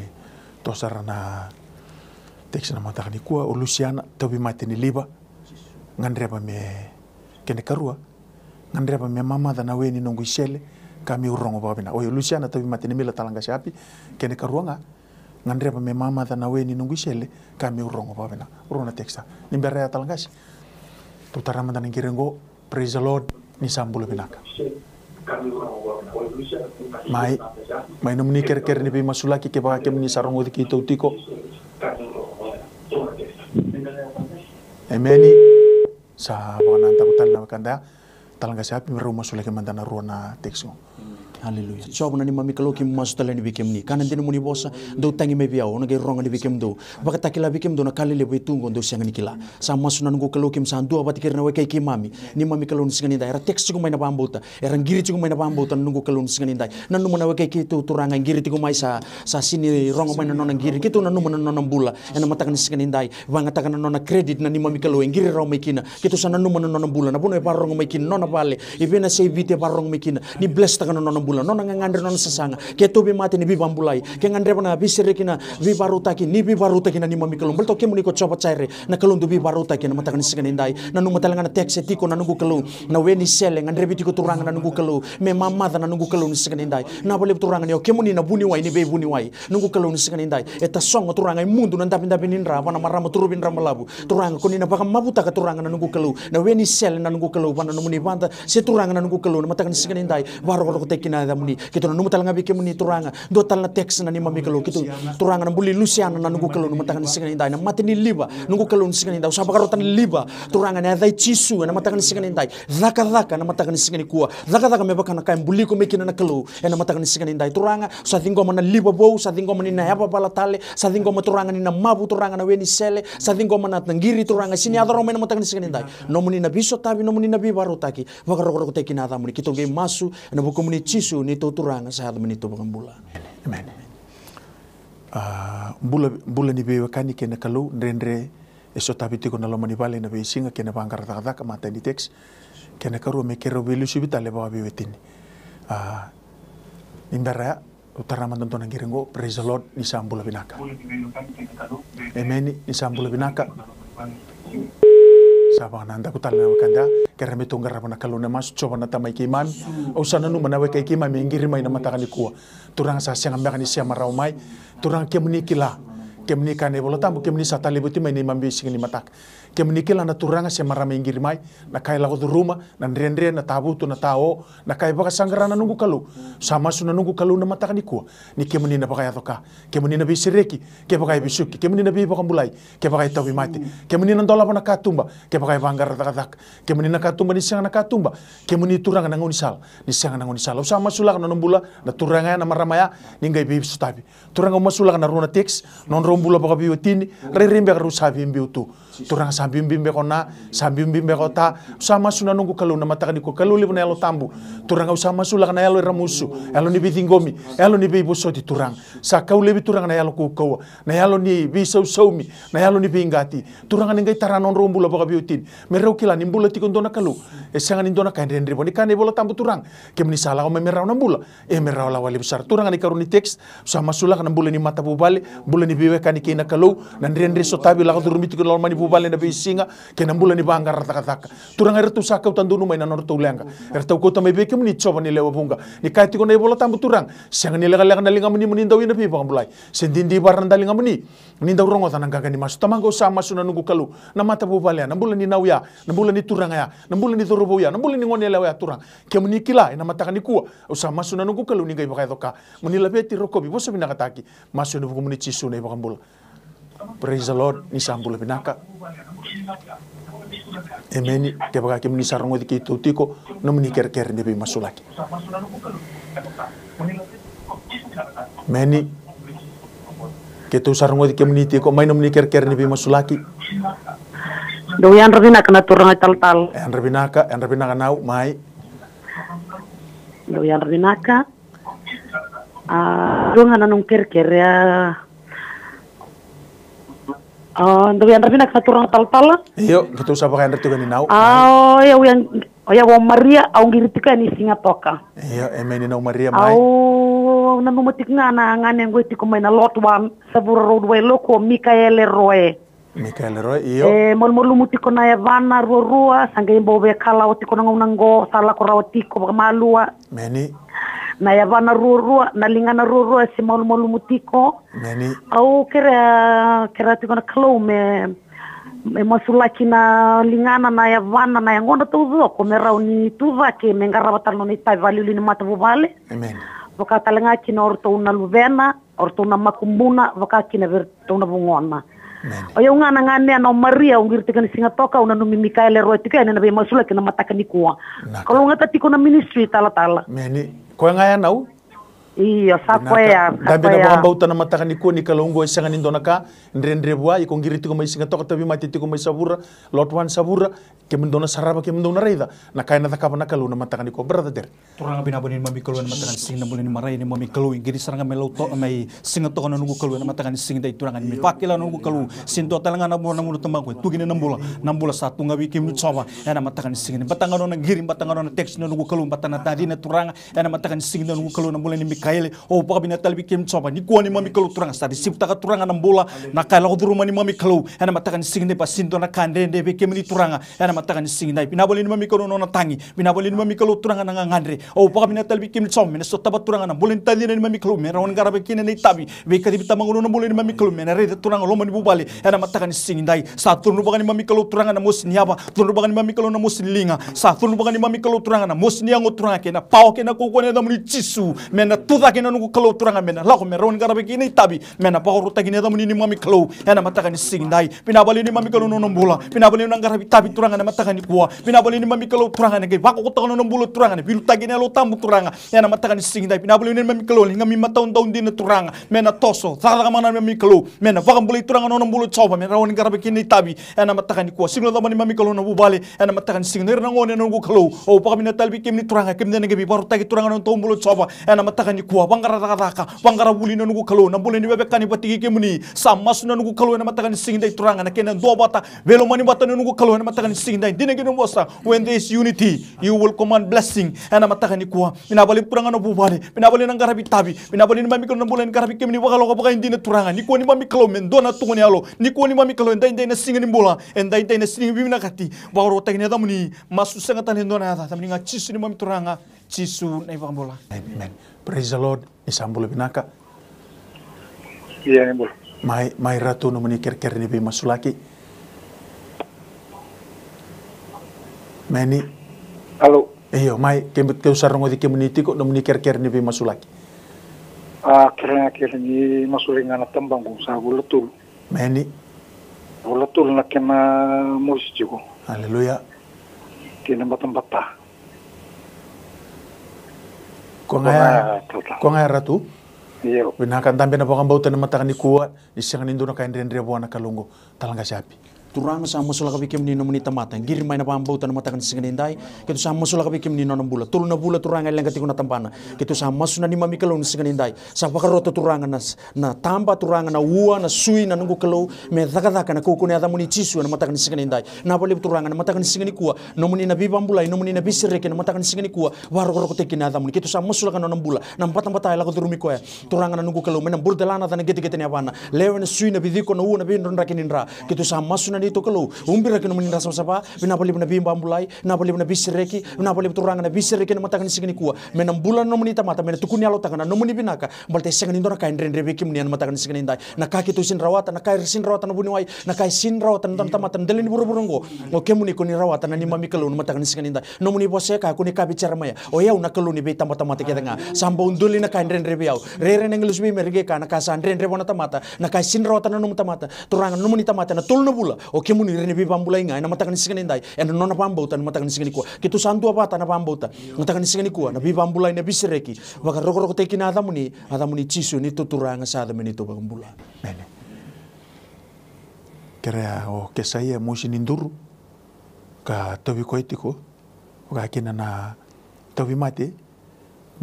[SPEAKER 2] Tosarana teksa na matakan ni kuwa o Luciana tabi mate ni liba ngandreba me kene karua ngandreba me mama da na weni nongo isele kami urongo babina oyo Luciana tabi mate ni mila talanga siapi kene karuanga ngandreba me mama da na weni nongo isele kami urongo babina urona teksa ni beraya talangasi tutarama da ngirengo praise the Lord ni sambulo binaka mai nomni ker ni bi masulaki ke baka kemni sarongo di kito tiko emeni sa bona takutal na kanda talanga siapi meru masulaki mandana ruana tekso
[SPEAKER 3] Haleluya. Coba nani mami kalau kim masuk talen bikem ni. Kanan dinu muni bosa do tangi me biao na ronga di bikem do. Baka takila bikem do na kali lebe tunggo do siang nikila. Sama sunan go kalau kim sandu abati kirna we kai mami. Ni mami kalau nisingani dai. Era teks ciku mai na bambota. Era ngiri ciku mai na bambota nunggu kalau nisingani dai. Nanu mana we kai tu turanga ngiri tiku mai sa sini ronga mai na nona ngiri kitu nanu mana nona bula. Ena matakan nisingani dai. Wanga takan nona credit na ni mami kalau ngiri ro mai kina. Kitu sa nanu mana nona bula. Na puno e parong mai kina nona bale. Ibena sei vite parong mai kina. Ni bless takan nona bula. Nona ngandre nona sasanga ke tobi mate ni bibambulai ke ngandre bana biserekina bibarutaki ni bibarutaki na ni mami kalum belto ke muniko coba caire na kalum do bibarutaki na matakan sigan indai na nungu talanga na tekse tiko na nungu kalum na weni sele ngandre bitiko turanga na nungu kalum me mama na nungu kalum ni sigan indai na bole turanga ni ke muni na buni wai ni be buni wai nungu kalum ni sigan indai eta songo turanga mundu na ndapin ndapin indra bana marama turubin ramalabu turanga koni na baka mabuta ka turanga na nungu kalum na weni sele na nungu kalum bana numuni banda se turanga na nungu kalum na matakan sigan indai baro ko tekina da muni kita nanu talanga bike muni turanga do talna teks na ni mami kalau kitu turanga na buli Luciana na nungu kalau matakan sigan indai na mati ni liba nungu kalau sigan indai usaba karotan liba turanga na dai chisu na matakan sigan indai zaka na matakan sigan kuwa zaka me bakana kaim buli ko mekina na kalau na matakan sigan indai turanga sa tingo mana liba bo sa tingo mana na yapa bala tale sa tingo mana turanga ni na mabu turanga na weni sele sa tingo mana ngiri turanga sini adaro na matakan sigan indai no muni na biso tabi no muni na bibaru taki bakaro ko tekina da muni kito ge masu na buko muni chisu ni turanga sahat menito bula.
[SPEAKER 2] Amen. Bula ni bewa kani kena kalau ndre eso tabiti ko na loma ni bale na be singa kena bangkar tak mata di teks kena karu me kero belu subita le bawa bewetin. Indara utara manton to ngirengo praise the Lord ni sambula binaka. Amen ni sambula binaka. Sabang nanda ku tala kanda kera me tunggar na kaluna mas coba na tamai kiman usana nu manawe kai kiman me ngiri mai na matakani kuwa turang sa siang ambakani siang marau mai turang kemni kila kemni kane bola tambu kemni satali buti mai ni mambi singini matak kemni kila na turanga siang marame ngiri mai na kai lago tu rumah na ndre na tabu tu na tao na kai baka sanggara na nunggu kalu sama su na nunggu kalu na matakani kuwa ni kemni na baka yatoka kemni na bisireki ke baka bisuki kemni na bi baka mulai ke baka tawi mati kemni na dola na katumba ke baka banggar tak kemni na katumba ni siang na katumba kemni turanga na ngunisal ni siang na ngunisal sama sulak na nombula na turanga na maramaya ningai bi sutabi turanga masulak na runa teks non rombula baka bi utini rerimbe ka rusabi mbiutu turanga sambimbe kona sambimbe kota sama suna nunggu kalu na matakani ko kalu libu na elo tambu turanga usama sulak na elo ramusu elo ni bitingomi elo ni bi busoti turang sa kau lebi turanga na elo ko na elo ni bi saumi na elo ni bingati turanga ningai taranon rombula baka bi utini merau kila nimbula tikon dona kalu esangan indona kain rendri boni kane bola tambu turang kemni sala o merau nambula merau la wali besar turanga ni karuni teks sama sulak na bula ni mata bubale bula ni biwe kani kina kalu na rendri sotabi la turumi tikon lol mani bubale na bisinga kena bula ni banggar rata turanga retu sakau tandunu mai na norto ulenga retu kota mai beke muni coba ni lewa bunga ni kai tikon na bola tambu turang sangan ni lega na linga muni muni ndawi na bi bang bulai sendindi baran dalinga muni ninda urongo tanang gani mas tamango sama suna nunggu kalu na mata bubale na bula ni nauya na bula ni turanga ya na bula ni torobo ya na bula ni ngone lewa ya turang kemni kila na matakani kuwa usama suna nunggu kalu ni gai bakai toka muni labeti rokobi boso binakataki masu ni muni cisu na bakam bula. Praise the Lord ni sambula binaka emeni ke baka ke muni sarongo di kitu tiko no muni ker ni bi masulaki meni ke tu sarongo di ke muni tiko mai no muni ker ni bi masulaki
[SPEAKER 6] do yan rabina kana turang tal
[SPEAKER 2] en rabinaka nau mai
[SPEAKER 6] do yan rabinaka do ngana nung ker ya do yan rabina kana turang tal
[SPEAKER 2] iyo gitu sapa kan retu ni nau
[SPEAKER 6] ya wa Maria au ngiritika ni singa toka
[SPEAKER 2] iyo emeni nau Maria mai
[SPEAKER 6] au na numatik ngana ngane ngoti ko mai na lot wan sabura roadway loko Mikael Roe iyo mol mutiko na Evana rurua sangai bobe kala otiko nango sala ko rawatiko malua
[SPEAKER 2] meni
[SPEAKER 6] na Evana rurua na lingana rurua si mol mutiko
[SPEAKER 2] meni
[SPEAKER 6] au kera tiko na klo me masulaki na lingana na Evana na yangonda tuzo ko merau ni tuva ke mengarawatan no ni tai valili ni mata bubale
[SPEAKER 2] amen
[SPEAKER 6] voka talenga kina orto una luvena orto una makumbuna voka kina verto una bungona oyo ngana ngane no Maria ungirti kan singa toka una no Mikael Roe tika na be masula kina mataka ni kuwa kalau ngata tiko na ministry tala
[SPEAKER 2] meni ko ngaya nau
[SPEAKER 6] iya sakwea
[SPEAKER 2] dambe na baka bauta na mataka ni kuwa ni kalungo isanga ni ndonaka ndrendre bua iko ngirti ko mai singa toka tabi mati tiko mai sabura lotwan sabura ke mendona saraba ke mendona reida na kaina takapa na kalu na mataka ni ko brother der
[SPEAKER 4] turanga binabonin mami kalu na matakan sing na bulin maray ni mami kalu ingiri saranga melo to may singa to na nungu kalu na matakan sing dai turanga ni pakila nungu kalu sinto talanga na muna tamangko tugina nambula satu ngawi kim nutsawa na matakan sing ni batanga no ngiri batanga no text na nungu kalu batana tadi na turanga na matakan sing na nungu kalu na bulin ni Mikael o paka binatal bikim tsawa ni kuani mami kalu turanga sa disipta ka turanga nambula na kala ko duruma ni mami kalu na matakan sing ni pasinto na kande de bikim ni turanga na matakan sing dai pinabolin mami kalu no natangi pinabolin mami kalu turanga na ngandre o paka binatal bikim tsawa mena so tabat turanga na bulin tadi ni mami kalu mena ron garabe kine ni tabi be kadi bitamangulo na bulin ni mami kalu mena re turanga lo mani bubale na matakan sing dai sa turnu baka ni mami kalu turanga na musniaba turnu baka ni mami kalu na muslinga sa turnu baka ni mami kalu turanga na musniango turanga ke na pao ke na kokone na muni cisu mena tuda ke na nungu kalu turanga mena lako mena ron garabe kine tabi mena pa ruta kine da muni ni mami kalu na matakan sing dai pinabali ni mami kalu no nombula pinabali na garabe tabi turanga na matakan ni kuwa pinabali ni mami kalu turanga ne ke bako ko no nombula turanga ne bilu tagi ne lo tambu turanga na matakan sing dai pinabali ni mami kalu hinga mi mataun taun din turanga mena toso sala mana mami kalu mena vakambuli turanga no nombulu choba mena ron garabe kine tabi na matakan ni kuwa singlo da mani mami kalu no bubale na matakan sing ner na ngone no kalu o pa mina talbi kim ni turanga kim ne ke bi baru tagi turanga no tombulu choba na matakan ni kuwa bangara taka bangara wuli na nugu kalo na bule ni bebe kani patigi ke muni sama suna nugu kalo na matakan singdai turanga na kena do bata velo mani bata na nugu kalo na matakan singdai dinagi no bosa when there is unity you will command blessing na matakan ni kuwa pinabali turanga no bubale pinabali nang garabi tabi pinabali ni mami kalo na bule ni garabi ke muni wakalo ka baka hindi na turanga ni kuwa ni mami kalo mendona tungo ni alo ni kuwa ni mami kalo endai na singa ni bola endai na singa bimina kati bawro tagina da muni masu sanga tan endona ta tamni nga chisu ni mami turanga chisu na ibakambola.
[SPEAKER 2] Amen. Praise the Lord. Isambula binaka.
[SPEAKER 5] Iya ni bol.
[SPEAKER 2] Mai ratu no muni ker ni be masulaki. Meni.
[SPEAKER 5] Halo.
[SPEAKER 2] Iyo mai kembet ke usarong di community ko no muni ker ni be masulaki.
[SPEAKER 5] Kira ni masulingan na tambang kung sa bulatul.
[SPEAKER 2] Meni.
[SPEAKER 5] Bulatul na kena musik ko.
[SPEAKER 2] Haleluya.
[SPEAKER 5] Kena batang-batang.
[SPEAKER 2] Kung ngaya ratu,
[SPEAKER 5] iya.
[SPEAKER 2] Binakan tambe na bakang bautan na matakan ni kuwa, isang nindo na kain rin buwan na kalungo, talanga sapi.
[SPEAKER 3] Turang sa masula ka bikim ni nomuni tamata giri mai na pambauta na matakan singanindai kitu sa masula ka bikim ni nonom bula tul na bula turanga lang katiko na tampana kitu sa masuna ni mami kalau singanindai sa pakaroto turanga na tamba turanga na ua na sui na nungu kalau me daka na kuku ne ada muni chisu na matakan singanindai na bali turanga na matakan singani kuwa nomuni na bibambula nomuni na bisireke na matakan singani kuwa waro ko teki na ada muni kitu sa masula ka nonom bula na mpata la ko turumi ko turanga na nungu kalau me na burdelana na gete ne abana lewe na sui na bidiko na ua na bindron rakinindra kitu sa masuna itu kalau umbira kena meninda sama-sama binapali bina bimba ambulai napali bina bisireki napali turanga na bisireki na matakan sigini kuwa menam bulan no menita mata mena tukuni alo takana no meni binaka balte sengan indora kain ren rebeki menian matakan sigini indai na kaki tu sin rawatan na kai sin rawatan no buniwai na kai sin rawatan don tamatan delini buru-burungo o kemuni kuni rawatan na ni mami kalau no matakan sigini indai no meni bose ka kuni ka bicara maya o ya una kalau ni be tamata kita nga samba unduli na kain ren rebiau rere nengelus bi merge ka na kasan ren rebona tamata na kai sin rawatan no tamata turanga no menita mata na tul no bula o kemuni rene bi pambulai ngai na matakan sigani ndai en nona pambauta na matakan sigani kuwa kitu santu abata na pambauta matakan sigani kuwa na bi pambulai na bisireki baka roko teki na adamuni chisu ni tuturanga sa adamuni to pambula
[SPEAKER 2] mene kera o kesaya musi ninduru ka tobi koitiko ka kina na tobi mate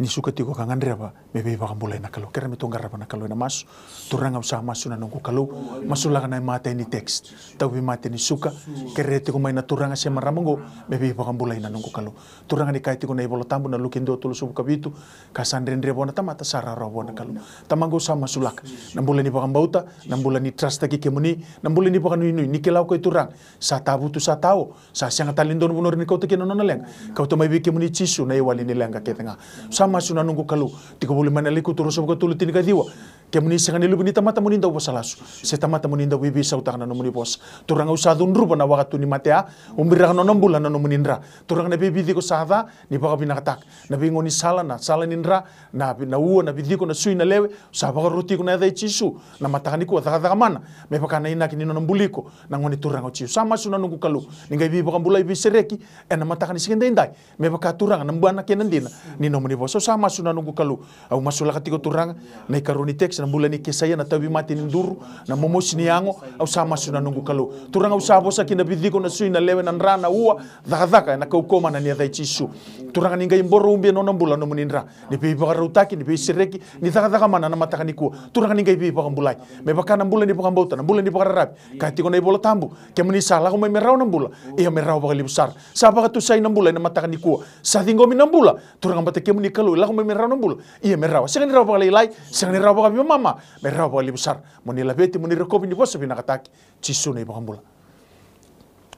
[SPEAKER 2] ni suka tiko ka ngandreba mebe baka mulai na kalau kera mitongara pa na kalau na mas turanga usaha masu na nungku kalau masula ka na mate ni text tobi mate ni suka kera tiko mai na turanga se maramongo mebe baka mulai na nungku kalau turanga ni kai tiko na ibolo tambu na lukindo tulu subu kabitu ka sandrendre bona tamata sarara bona kalau tamango sa masulak na mulai ni baka bauta na mulai ni trust taki kemuni na mulai ni baka nui ni kelau ko turang sa tabu tu sa tao sa siang talindon bunor ni kau teki no leng kau to mai bi kemuni chisu na iwali ni lenga ketenga sama suna nungku kalau tiko boleh mana liku turun sobat tulut ini kadiwa kemuni sengani lubi ni tamata muninda wasalasu se tamata muninda wibi sautana no muni bos turang usadun rupa na wakatu ni matea umbira no nombula no munindra turang na bibi diko sahava ni baka binakatak na bingo ni sala nindra na ua na bidiko na sui na lewe sabaka roti ko na dai chisu na matakani ko taka mana me baka na ina kini no nombuliko na ngoni turang chisu sama suna nungku kalu ningai bibi baka bulai bisereki na matakani sigenda indai me baka turang na mbana kenandina ni no muni bos sama suna nungku kalu au masula katiko turang na ikaruni teks na bulan ni kesaya na tabi mati ninduru na momos ni ango au sama suna nungku kalu turang au sabo sa kina bidiko na sui na lewe na rana ua dhaka na kaukoma na ni dai chisu turang ni ngai mboro umbi no bulan no munindra ni bibi baka rautaki ni bibi sireki ni dhaka mana na matakani ko turang ni ngai bibi baka bulai me baka na bulan ni baka bauta na bulan ni baka rarab katiko na ibolo tambu kemuni sala ko may merau na bula iya merau baka libusar sa baka tu sai na bulan na matakani ko sa tingomi na bula turang bata kemuni kalu la ko may merau na bula iya merau sengan rau baka lilai sengan rau baka mama merau baka libusar moni labeti moni rekobi ni bosa binakataki chisu na ibaka bula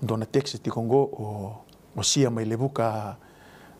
[SPEAKER 2] dona text ti kongo o sia mai lebuka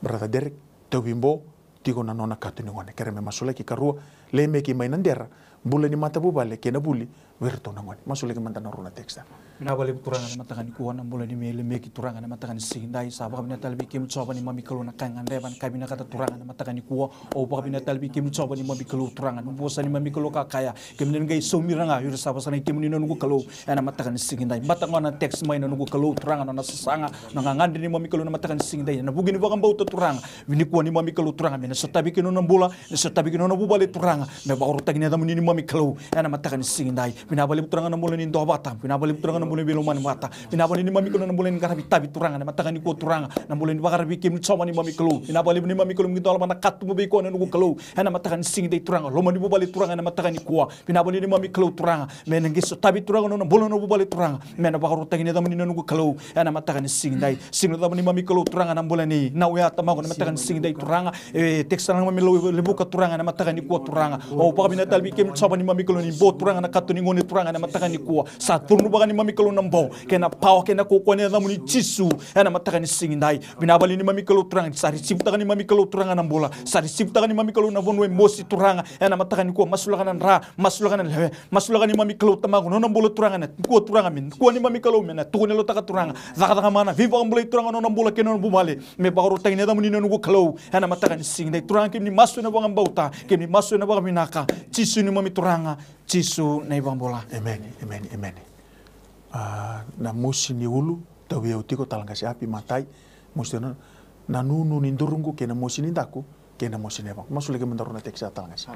[SPEAKER 2] brother Derek tobimbo tigo na nona katu ni ngone kere me masule ki karua le me ki mai nandera bule ni mata bubale ke na buli werto na ngone masule ki mantana runa teksta
[SPEAKER 4] na bali turanga na matakan kuwa na bule ni mele me ki turanga na matakan sindai sabak bina talbi kim coba ni mami kalau na kangan reban kabina kata turanga na matakan kuwa o baka bina talbi kim coba ni mami kalau turanga no bosa ni mami kalau ka kaya kim ni ngai so miranga yur saba sana kim ni no nugo kalau na matakan sindai matakan na teks mai no nugo kalau turanga na sasanga na ngandi ni mami kalau na matakan sindai na bugini bakam bauta turanga bini kuwa ni mami kalau turanga na satabi kino na bola na satabi kino na bubale turanga me ba oro tagina da ni mamikalu ena matakan singindai pinabali turangan na bulan indo bata pinabali turangan na bulan biluman mata pinabali ni mamikalu na bulan karabi tabi turangan na matakan ni ko turanga na bulan bakarabi kim tsoma ni mamikalu pinabali ni mamikalu ngito ala mana katu mo ko na nugo kalu ena matakan singindai turanga loma ni bubali turangan na matakan ni kuwa pinabali ni mamikalu turanga menangis tabi turangan na bulan na bubali turanga mena bakaru tangini da ni nugo kalu ena matakan singindai singindai da ni mamikalu turanga na bulan ni na uya tamago na matakan singindai turanga teksan na mamilu lebuka turanga na matakan ni kuwa turanga o pakabina talbi kim tsoma ni mamikalu ni bo turanga na katu ni ngoni turanga na matakan ni kuwa sa turnu baga ni mamikalu na mbo kena pao kena kokone da muni chisu ena matakan singindai binabali ni mamikalu turanga sari sipta ni mamikalu turanga na bola sari sipta ni mamikalu na bonwe mosi turanga ena matakan ni kuwa masulakan ra masulakan lewe masulakan ni mamikalu tamago no bola turanga na kuwa turanga min kuwa ni mamikalu mena tukune lo taka turanga zaka mana viva ambulai turanga no bola kena bumale me bagaru tangine da muni no kalu ena matakan singindai turanga kim ni masu na banga bauta kim ni masu na banga minaka chisu ni mami turanga chisu na ibang bola.
[SPEAKER 2] Amen, amen, amen. Na musi ni ulu tawi utiko talanga si api matai musti na nunu ni ndurungu kena musi ni daku kena musi ni bang masu lagi mendaruna teksa talanga si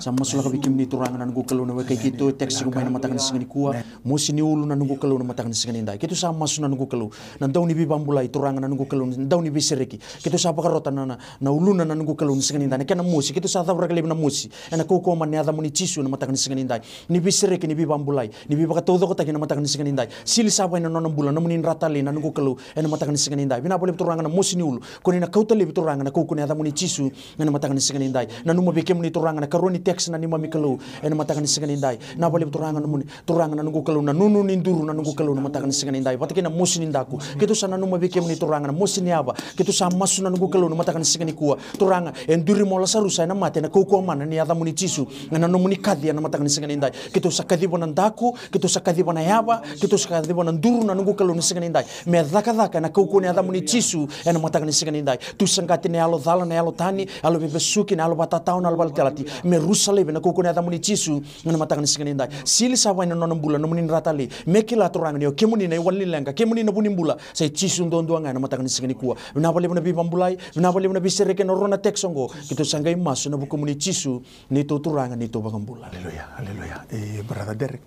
[SPEAKER 3] sama masu lagi bikin ni turanga nan gukelu na wakai gitu teksi ko na matakan singani kuwa musi ni ulu nan gukelu na matakan singani ndai kitu sama masu nan gukelu nan daw ni bibang bulai turanga nan gukelu daw ni bisereki kitu sa pakarota na ulu nan gukelu singani ndai kena musi kitu sa tawra kali na musi ena koko man ya muni chisu na matakan singani ndai ni bisereki ni bibang bulai ni bibaka todo ko taki na matakan singani ndai sili sa na non bulan na munin ratali nan gukelu ena matakan singani ndai bina boleh turanga na musi ni ulu koni na kautali turanga na koko na muni chisu na matakan singani ndai na numa bekem ni turanga na karoni teks na ni mamikalu ena matakan singani ndai na boleh turanga na muni turanga na gukelu na nunu ni nduru na gukelu na matakan singani ndai patake na musi ni ndaku kitu sa na numa bekem ni turanga na musi ni aba kitu sa masu na gukelu na matakan singani kuwa turanga enduri mola sarusa na mate na koko mana ni ada muni chisu na muni kadia na matakan singani ndai kitu sa kadibo na ndaku kitu sa kadibo na yaba kitu sa kadibo na nduru na gukelu na singani ndai me dhaka na koko ni ada muni chisu ena matakan singani ndai tu sangati ne alo dhala ne alo tani alo bebesuki ne alo batatau na alo baltelati me rusalebe na koko ni ada muni chisu ena matakan singani ndai sili sawa na non bula na muni ratali mekila turanga ni kemuni na walli lenga kemuni na buni bula sai chisu ndondoanga na matakan singani kuwa na bale na bibambulai na bale na bisereke no rona teksongo kitu sangai masu na buku muni chisu ni to turanga ni to bagambula.
[SPEAKER 2] Haleluya, haleluya. Brother Derek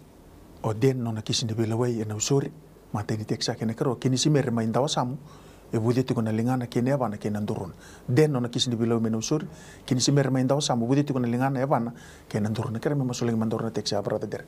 [SPEAKER 2] oden nona kisinde belawai na usuri mate ni teksa kene karo kini simer ma indawa samu e budeti kona lingana kene abana kene ndurun den nona kisinde belawai na usuri kini simer ma indawa samu budeti kona lingana abana kene ndurun kare me masuling mandurun teksa Brother Derek.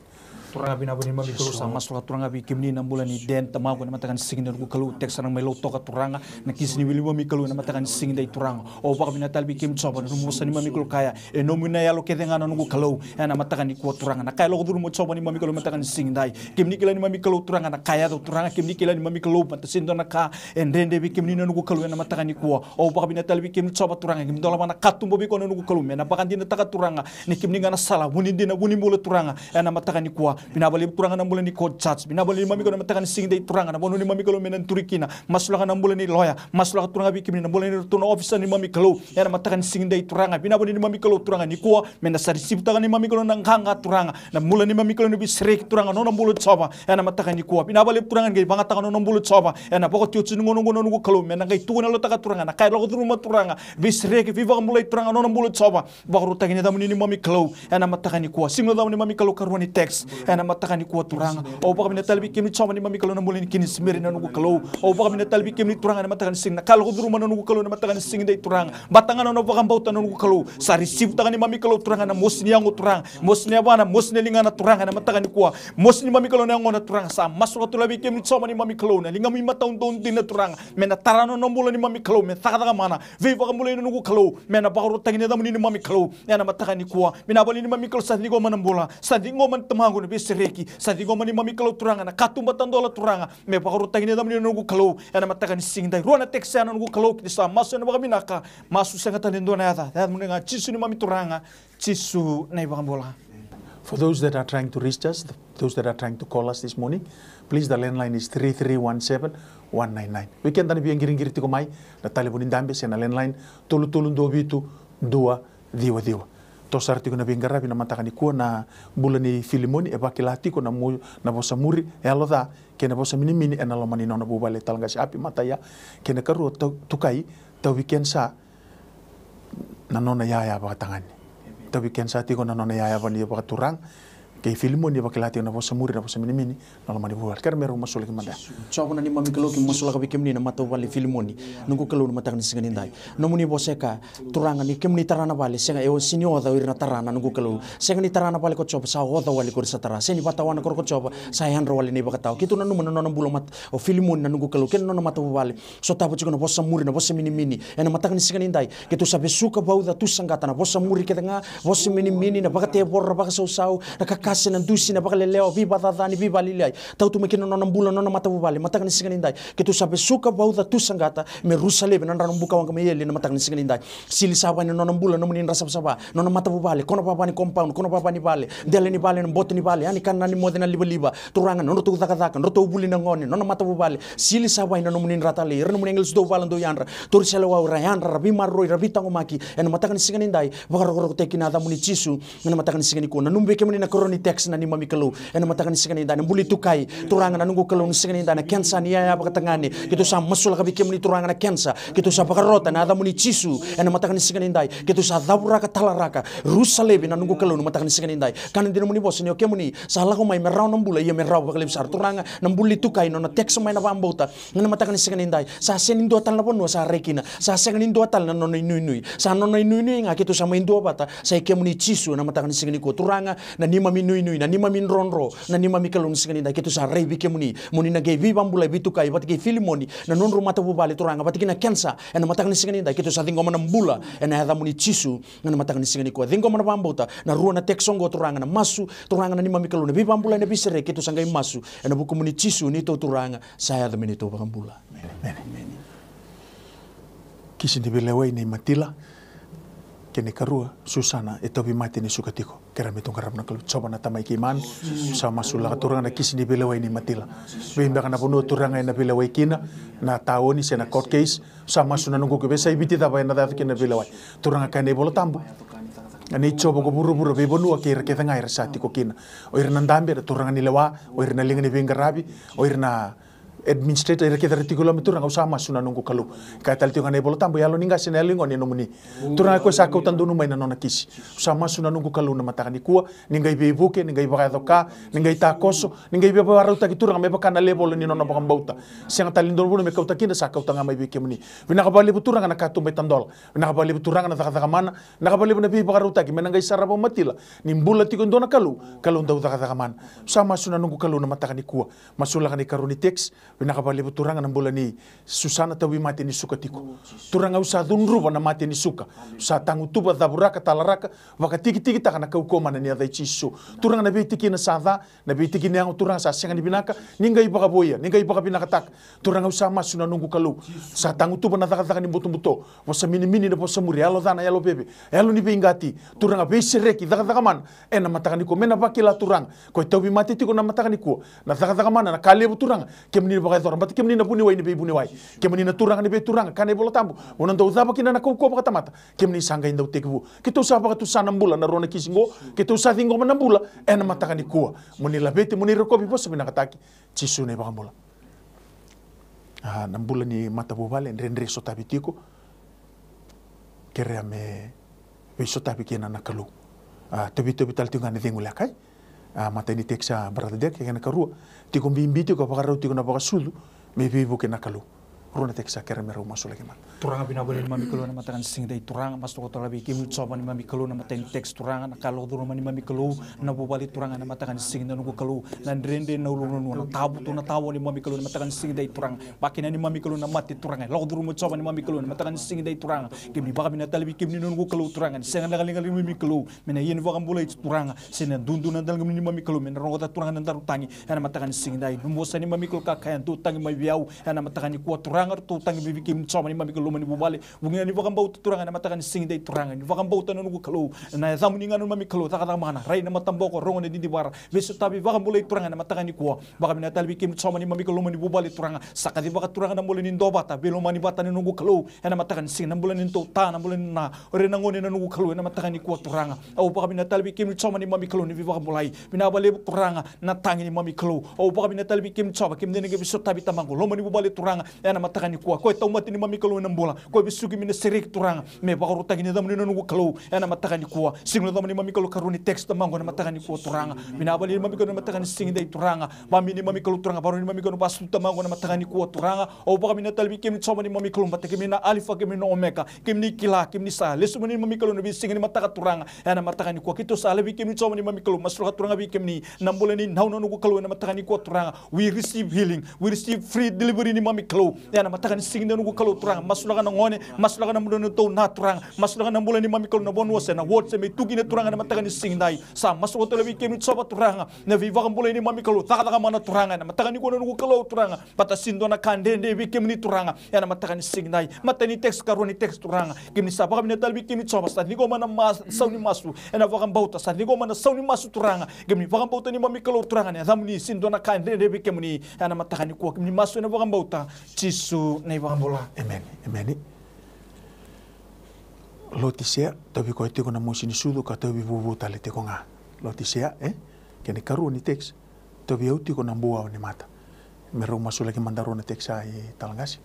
[SPEAKER 4] Turanga bina buni mami kalu sama masuk turanga bi kimni na bulan ni den tamago na matakan singin dan kalu tek sarang melo toka turanga na kisni wili mami kalu na matakan singin dai turanga o baka bina talbi kim choba no musa ni mami kalu kaya e no muna ya lo kedenga no kalu na matakan ni kuat turanga na kaya lo duru mo choba ni mami kalu matakan singin dai kimni kila ni mami kalu turanga na kaya do turanga kimni kila ni mami kalu matasin do na ka en rende bi kimni no kalu na matakan ni kuwa o baka bina talbi kim choba turanga kim dola mana katumbo bi ko no kalu me na bakan din taka turanga ni kimni ngana sala buni din buni mula turanga na matakan ni kuwa binabali turanga na bulan ni court judge binabali mami ko na matakan sing day turanga na bono ni mami ko menan turikina masulakan na bulan ni lawyer masulakan turanga bi kimni na bulan ni tuno officer ni mami ko ya na matakan sing day turanga binabali ni mami ko turanga ni kuwa mena sari sipta ni mami ko na nganga turanga na bulan ni mami ko ni bisrek turanga no na bulan choba ya na matakan ni kuwa binabali turanga ngai bangata no na bulan choba ya na pokot tiu ngono ngono ngo kalo mena ngai tuuna lo taka turanga na kai lo turuma turanga bisrek viva mulai turanga no na bulan choba bakuru tagini da ni mami ko ya na matakan ni kuwa singlo da ni mami ko karwani text ya na matakan ni kuwa turanga o baka mina talbi kemi choma ni mami kalo na mulin kini smiri na nugu kalo o baka mina talbi kemi turanga na matakan sing na kalo duruma na nugu kalo na matakan sing dai turanga batanga na no baka bauta na nugu kalo sari sip taka ni mami kalo turanga na mosni yango turanga mosni abana mosni linga na turanga na matakan ni kuwa mosni mami kalo na yango na turanga sa masuk to labi kemi choma ni mami kalo na linga mi mataun don din na turanga mena tarano no mula ni mami kalo me taka mana ve baka mulai na nugu kalo mena baka tagine da ni mami kalo ya na matakan ni kuwa mina bali ni mami kalo sa ligo manambola sa dingo man tamago ni besreki sa dingo mani mami kalo turanga na katumbatan dola turanga me pakaru tagine damni nugu kalo ana matakan sing dai rona teksa nugu kalo kisa masu na baka minaka masu sangata lindo na yata ya munga chisu ni mami turanga chisu na ibang bola.
[SPEAKER 2] For those that are trying to reach us, those that are trying to call us this morning, please the landline is 3317-199. Weekend tani biang giring giriti ko mai na teleponin dambe sa na landline tulutulun do bitu dua diwa. Tosarti ko na bingara bina matakan ikuwa na bulan ni Filimoni e bakilati ko na bosa muri e aloda ke na bosa mini e na lomani na bubale talanga si api mataya ke na karu tukai ta weekend sa na nona yaya bakatangani tabi ken sa ti ko na nona ya van dia turang kay filmo ni bakilati na vosa muri na vosa mini na mani buat kar meru masul ki manda
[SPEAKER 3] so na ni mami kalo ki masul ka bikem ni na mata wali filmo ni nungu kalo na mata ni singa nindai no muni boseka turanga ni kem ni tarana bale senga e o sini oda irna tarana nungu kalo senga ni tarana bale ko chopa sa oda wali ko sa tara seni batawan ko chopa sa handro wali ni bakataw kitu na numan na bulo mat o filmo na nungu kalo ken no na mata wali so tapo chiko na vosa muri na vosa mini e na mata ni singa nindai kitu sabe suka bauda tu sangata na vosa muri ketanga vosa mini na bakate borra bakasau na kasi na dusi na bakaleleo viva dadani viva lilai tau tu mekino nona mbula nona mata bubale mata kan singanindai ketu sabe suka bauda tu sangata me rusale be nona mbuka wanga meyeli na mata kan singanindai sili saba ni nona mbula nona munin rasa saba nona mata bubale kono papa ni compound kono papa ni bale dele ni bale bot ni bale ani kan nani modena liba turanga nona tu daka nona tu buli na ngone nona mata bubale sili saba nona munin ratale rena munin engels do balan do yanra torsela wa rayanra rabi marroi rabi tangomaki en mata kan singanindai bakaro tekina da muni chisu nona mata kan singani ko nanumbe ke munina koroni text na ni mami kalau ena matakan sikani ndana mbuli tukai turanga na nungu kalau sikani ndana kensa ni ya bakatangani kitu sa masul ka bikem ni turanga na kensa kitu sa bakarota na ada muni chisu ena matakan sikani ndai kitu sa dabura ka talaraka rusalebi na nungu kalau matakan sikani ndai kan ndina muni bos ni oke muni sala ko mai merau nambula ya merau bakalem sar turanga na mbuli tukai no na text mai na bambota na matakan sikani ndai sa senin do tal na bono sa rekina sa senin do tal na no nui sa no nui nga kitu sa mai do bata sa ke muni chisu na matakan sikani ko turanga na ni mami nui na ni mami ronro na ni mami kalun sikani da kitu sa rei bike muni na ge vi bambula bitu kai bat ge filimoni na non rumata bubale turanga bat na kensa na mata ni sikani da kitu sa dingo mana mbula na hada muni chisu na mata ni sikani ko dingo mana bambota na ruana teksongo turanga na masu turanga na ni mami kalun vi bambula na bisere kitu sa ngai masu na buku muni chisu ni to turanga saya da meni to bambula kisi di belewe ni matila kene karua Susana etobi mati ni sukatiko kera metong karap na coba na tamay kiman sama sula turanga na kisi ni belaway ni matila bimba kana puno turanga na belaway kina na tao ni sena court case sama suna nunggu ke besa ibiti tabay na dati kina belaway turanga kane bolo tambo ani coba ko buru-buru be bonu akira ke tanga ira sati ko kina o ira nandambe turanga ni lewa o ira na linga ni bingarabi o ira na administrator ira kita retikulo turanga usama suna nunggu kalu kaital tiu ngane bolo tambo yalo ninga sina lingo ni nomuni turanga ko sa ko tandu numai na nona kisi usama suna nunggu kalu na mataka ni kuwa ninga ibe ibuke ninga iba doka ninga ita koso ninga ibe baru ta turanga me bakana level ni nona bakam bauta siang talindo bunu me kauta kinda sa kauta ngamai be kemuni bina kabali turanga na katu metandol bina kabali turanga na taka mana na kabali na be baru ta ki menanga isara bo matila nimbula tikon dona kalu ndau taka mana usama suna nunggu kalu na mataka ni kuwa masula kani karuni text binakabali turanga na bola ni Susana tawi mati ni suka tiko turanga usa dunruba na mati ni suka sa tangu tuba daburaka talaraka waka tiki takana kaukoma na ni adai chisu turanga na bitiki na sada na bitiki ni ang turanga sa senga ni binaka ninga ibaka boya ninga ibaka binaka tak turanga usa masuna nunggu kalu sa tangu tuba na taka ni buto wasa mini na posa muri alo dana yalo bebe yalo ni bingati turanga beisereki taka man ena mataka ni ko mena bakila turanga ko tawi mati tiko na mataka ni ko na taka man na kalebu turanga kemni bagai orang berarti kemani na buni wai ni be buni wai kemani na turanga ni be turanga kane bola tambu onan do zaba kina na ko baka tamata kemani sanga inda utekbu kito sa baka tu sana mbula na rona kisingo kito sa tingo mana mbula ena mataka ni kuwa muni labete muni rekobi bos bina kataki chisu ne baka mbula na mbula ni mata bubale ndre so tabitiko kere me be so tabikina na kalu tobi tal tinga ni ngula kai mata ni teksa berada dia kena karua tiko bimbiti ko pakarau tiko na pakasulu maybe buke nakalu runa teksa kera mero masul lagi man
[SPEAKER 4] turanga binabali ni mami kalu na matakan sing dai turanga mas to labi kim coba ni mami kalu na mata ni teks turanga na kalau duru ni mami kalu na bubali turanga na matakan sing na nugo kalu na drende na ulun na tabu tu na tawo ni mami kalu na matakan sing dai turanga bakina ni mami kalu na mati turanga lo duru mo coba ni mami kalu na matakan sing dai turanga kim ni baka binatali kim ni nugo kalu turanga ni senga ngaling ngaling mami kalu mena yen vakam bulai turanga sena dundu na dal ni mami kalu mena rongota turanga na darutangi na matakan sing dai numbosa ni mami kalu kakayan tu tangi mai biau na matakan ni kuat turanga tu tangi bibi kim coba ni mami kalu mani bubale bunga ni vakam bau turanga na matakan sing dai turanga ni vakam bau tanu nugo kalu na zamu ni nganu mami kalu takata mana rai na matambo ko rongo ni di bara beso tabi vakam bulai turanga na matakan ni kuwa baka binatali bikim coba ni mami kalu mani bubale turanga sakati baka turanga na mulai ni dobata belo mani bata ni nugo kalu na matakan sing na mulai ni to ta na mulai na ore na ngone na nugo kalu na matakan ni kuwa turanga au baka binatali bikim coba ni mami kalu ni vakam bulai binabale turanga na tangi ni mami kalu au baka binatali bikim coba kim ni nge beso tabi tamango lo mani bubale turanga na matakani kuwa ko tau mati ni mamikalu na bola ko bisugi mina serik turanga me bakaruta gini damu nanu kalau ena matakani kuwa singno damu ni mamikalu karuni text tamango na matakani kuwa turanga binabali ni mamikalu na matakani singdai turanga mami ni mamikalu turanga baru ni mamikalu basu tamango na matakani kuwa turanga o baka mina talbi kemi tsoma ni mamikalu matake mina alifa kemi no omega kemi ni kila kemi ni sa lesu ni mamikalu na bisingi ni mataka turanga ena matakani kuwa kito sa lebi kemi tsoma ni mamikalu masruha turanga bi kemi ni nambole ni nauno nugu kalau na matakani kuwa turanga we receive healing we receive free delivery ni mamikalu ena matakani singi nugu kalau turanga masulaga na ngone masulaga na mudo to na turanga masulaga na mbole ni mamikalu na bonu wase na word se me tugi ne turanga na matakani singi dai sa masuko to lebi kemi tsoma turanga na viva mbole ni mamikalu taka mana turanga na matakani ko nugu kalau turanga pata sindo na kandende bi kemi ni turanga ena matakani singi dai matani text karoni text turanga kemi sa baka mina talbi kemi tsoma sa ni ko mana sauni masu ena vaka bauta sa ni ko mana sauni masu turanga kemi vaka bauta ni mamikalu turanga ne zamuni sindo na kandende bi kemi ni ena matakani ko kemi masu ena vaka bauta Cisu na vaka bola
[SPEAKER 2] amen amen lotisia tabi ko ite ko na musini sudu ka tabi bubu tale te ko nga lotisia kene karu ni text tabi auti ko na bua ni mata mero masula ki mandaro na text ai talangasi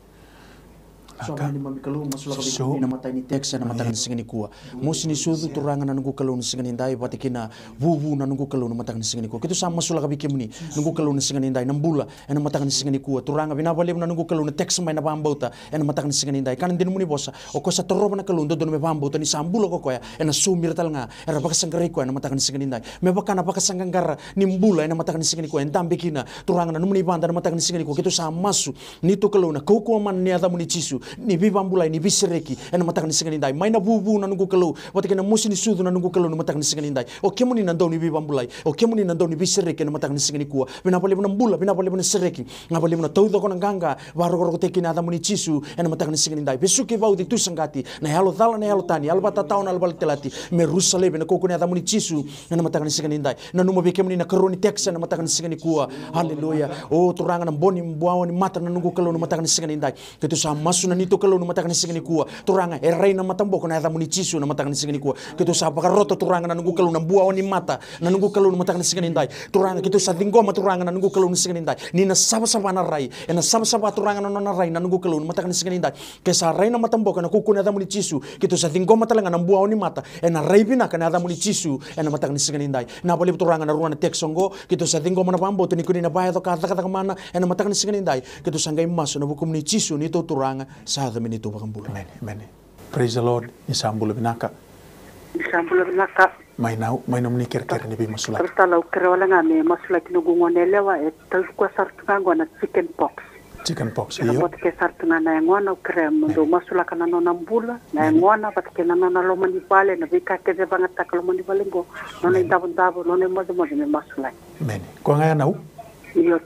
[SPEAKER 3] so ni mamikalu masula ka na mata ni text na mata ni singani kuwa musini sudu turanga na nungu kalu ni singani dai patikina bubu na nungu kalu na mata ni singani kuwa kitu sa masula ka bikemuni nungu kalu ni singani dai nambula na mata ni singani kuwa turanga bina bale na nungu kalu na text mai na bambauta na mata ni singani dai kan din muni bosa o ko sa toroba na kalu ndo me bambauta ni sambula ko koya na sumir talanga era baka sangari ko na mata ni singani dai me baka na baka sangangara ni mbula na mata ni singani kuwa ndambe kina turanga na numuni banda na mata ni singani kuwa kitu sa masu ni to kalu na ko man ni adamu ni cisu ni bibambulai ni bisireki ena matakani singani dai maina bubu na nungu kalau watakena musini sudu na nungu kalau na matakani singani dai o kemuni na ndau ni bibambulai o kemuni na ndau ni bisireki na matakani singani kuwa bina pale bina mbula bina pale bina sireki nga pale bina taudo kona ganga baro ko tekina adamu ni cisu ena matakani singani dai besuki baudi tu sangati na halo dala na halo tani alba tatau na alba telati me rusale bina kokuni adamu ni cisu ena matakani singani dai na numa be kemuni na karoni teksa na matakani singani kuwa haleluya o turanga na boni mbwao ni mata na nungu kalau na matakani singani dai ketu sa masu na nito kalau na matakani singani kuwa turanga erai na matambo na adamu ni cisu na matakani singani kuwa ketu sa bakaroto turanga na nungu kalau na mbwao ni mata na nungu kalau na matakani singani dai turanga ketu sa dingoma turanga na nungu kalau na singani dai ni na saba na rai na saba turanga na rai na nungu kalau na matakani singani dai ke sa rai na matambo na kuku na adamu ni cisu ketu sa dingoma talanga na mbwao ni mata na rai bina kana adamu ni cisu na matakani singani dai na bali turanga na ruana teksongo ketu sa dingoma na bambo to ni kuni na baya to kata mana na matakani singani dai ketu sa ngai maso na bukum ni cisu ni to turanga sa da minito bakambula
[SPEAKER 2] amen praise the lord ni sambula binaka mai nau ni ker ni bi masula
[SPEAKER 6] tala ukreola ngame masula kinugungonelewa talukwa sartunga na
[SPEAKER 2] chicken pox
[SPEAKER 6] iyo patke sartunga na ngona ukrem ndo masula kana nona mbula na ngona patke na nona lomani pale na vika keze bangata lomani pale ngo nona ndabo nona mo me masula
[SPEAKER 2] amen ko ngaya nau
[SPEAKER 6] iyo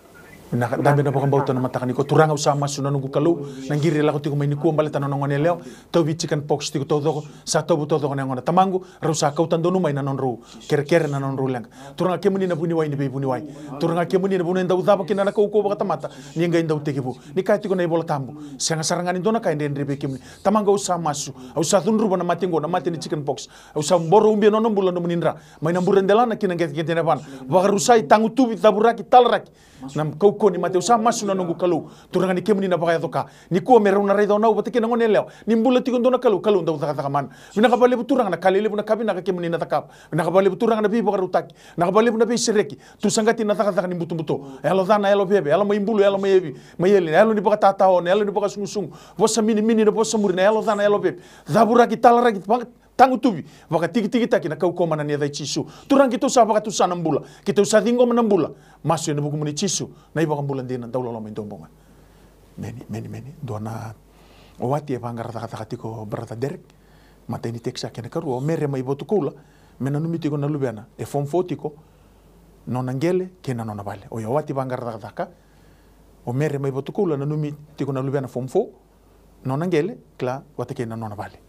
[SPEAKER 2] na dambe na bakang bauta na matakani ko turanga usama suna nungu kalau nangiri la ko tiko mai ni kuambale tanong ngone leo to bi chicken pox tiko todo sa to bu todo ngona tamangu rusa kau tandonu mai na non ru ker na non ru lang turanga kemuni na buni wai ni be buni wai turanga kemuni na buni ndau daba kina na ko baka mata ni ngai ndau tekibu ni kai tiko na bola tambu sanga sarangani dona kai ndendre be kemuni tamangu usama su usa tunru bana matingo na mati ni chicken pox usa mboro umbi no nombula no munindra mai na mburendela na kina ngete na ban wa rusai tangu tubi taburaki talraki nam kau ni mate usama masu na nungu kalau turanga ni kemuni na bakaya toka ni ko merau na raido na ubate kina ngone leo ni mbula tikondo na kalau ndau taka man bina ka bale buturanga na kalile buna kabina ka kemuni na takap bina ka bale buturanga na bi bakarutaki na ka bale buna bi sireki tu sangati na taka ni butu elo dana elo bebe elo mai mbulu elo mai ebi mai eli elo ni baka tatao elo ni baka sungung bosa mini na bosa muri na elo dana elo bebe zabura ki talara ki tangu tubi waka tiki taki na kau koma na ni dai cisu turang kita usah baka tusa nambula kita usah tinggo menambula masu na buku muni cisu na iba kambulan dina daula lo main tombonga meni dona owati e bangar kata ko berata derek mata ini teksa kena karu o mere mai botu kula mena numiti ko na lubiana e form 40 ko nona ngele kena nona vale o owati bangar kata o mere mai botu kula na numiti ko na lubiana form 4 nona ngele kla wate kena nona vale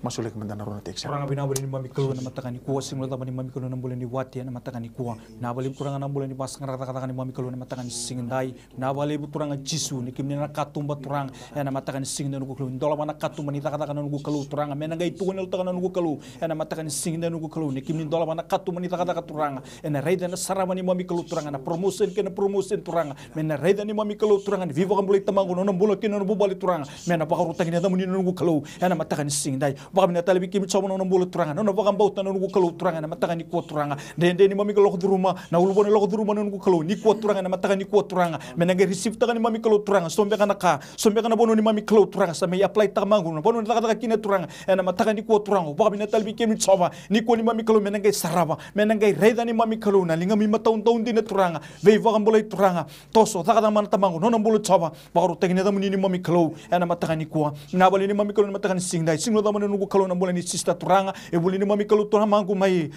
[SPEAKER 2] masulik mandana rona teksa.
[SPEAKER 4] Turanga binabali ni mami kalu na matakan ni kuwa simula tama ni mami kalu na bulan ni wati na matakan ni kuwa. Binabali turanga na bulan ni pasang rata-rata ni mami kalu na matakan ni singindai. Binabali turanga jisu ni kimni na katumba turang na matakan ni singindai nugu kalu. Ndola mana katumba ni takatakan nugu kalu turanga. Menangay tuwan na utakan nugu kalu na matakan ni singindai nugu kalu. Ni kimni ndola mana katumba ni takatakan turanga. Na raida na sarama ni mami kalu turanga na promotion ke na promotion turanga. Mena raida ni mami kalu turanga ni viva kan bulay tamango na bulan ke na bubali turanga. Mena pakarutang ni adamu ni nugu kalu na matakan ni singindai. Baka minatalabi kimi tsawa na bulan turanga. Na baka bauta na nugu kalu turanga na matakan ni kuwa turanga. Dende ni mami kalu duruma na ulubon ni loko duruma na nugu kalu ni kuwa turanga na matakan ni kuwa turanga. Menangay receive takan ni mami kalu turanga. Sombe ka na ka. Sombe ka na bono ni mami kalu turanga. Sa may apply tamango na bono ni takataka kina turanga. Na matakan ni kuwa turanga. Baka minatalabi kimi tsawa ni kuwa ni mami kalu menangay saraba. Menangay raida ni mami kalu na lingami mataon-taon din na turanga. Veiva kan bulay turanga. Toso takataka man tamango no bulan tsawa. Baka rutagin na ni mami kalu na matakan ni kuwa. Nabali ni mami kalu na matakan ni singdai. Singlo taman na nugu kalu na bulan ni sista turanga. E buli ni mami kalu turanga mangu may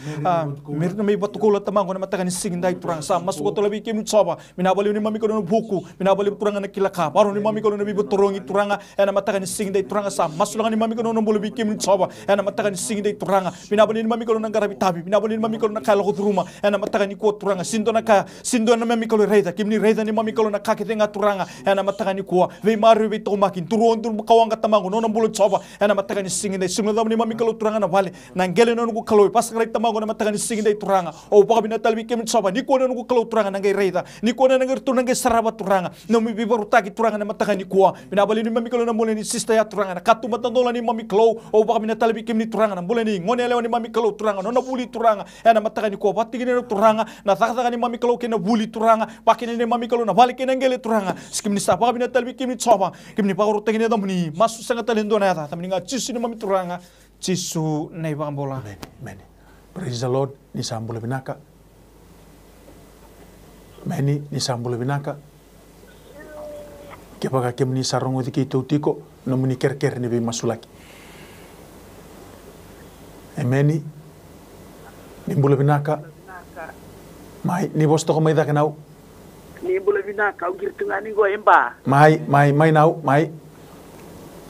[SPEAKER 4] may batukula tamango na matakan ni singdai turanga. Sa masuk to labi kimi tsawa. Minabali ni mami kalu na buku. Minabali turanga na kilaka. Baro ni mami kalu na bibuturongi turanga. Na matakan ni singdai turanga sa masulangan ni mami kalu na buli kimi tsawa. Na matakan ni singdai turanga. Minabali ni mami kalu na garabitabi. Minabali ni mami kalu na kala ko turuma. Na matakan ni kuwa turanga. Sindo na mami kalu reida. Kimni reida ni mami kalu na kakitenga turanga. Na matakan ni kuwa. Vei maru vei tomakin. Turuon tur kawanga tamango no bulan tsawa. Na matakan ni singdai. Singlo taman ni mami kalu turanga na vale. Nanggele na nugu kalu. Pas karai tamango na matakan ni singdai turanga. O baka binatalabi kimi tsawa. Ni kuwa na nugu kalu turanga nanggay reida. Ni kuwa na nanggay saraba turanga. No mi bibarutaki turanga na matakan ni kuwa. Binabali ni mami kalu na mula ni sista ya turanga. Na katumatandola ni mami kalu. O baka binatalabi kimi turanga na mula ni ngone lewa ni mami kalu turanga. No nabuli turanga. Na matakan ni kuwa. Patigin na turanga. Na takataka ni mami kalu kina buli turanga. Pakin ni mami kalu na vale kina nanggele turanga. Skim ni sa baka binatalabi kimi tsawa. Kim ni pakarutagin na damuni. Masu sangat talendo na yata. Tamini nga jisu ni mami turanga. Jisu na ibang bola.
[SPEAKER 2] Amen. Amen. Praise the Lord. Ni sambula binaka. Meni ni sambula binaka. Kepaga kem ni sarongo di kito tiko no muni ker ni be masulaki. Emeni ni bula binaka. Mai ni bosto ko mai da kanau.
[SPEAKER 7] Ni bula binaka ugir tungani go emba.
[SPEAKER 2] Mai nau mai.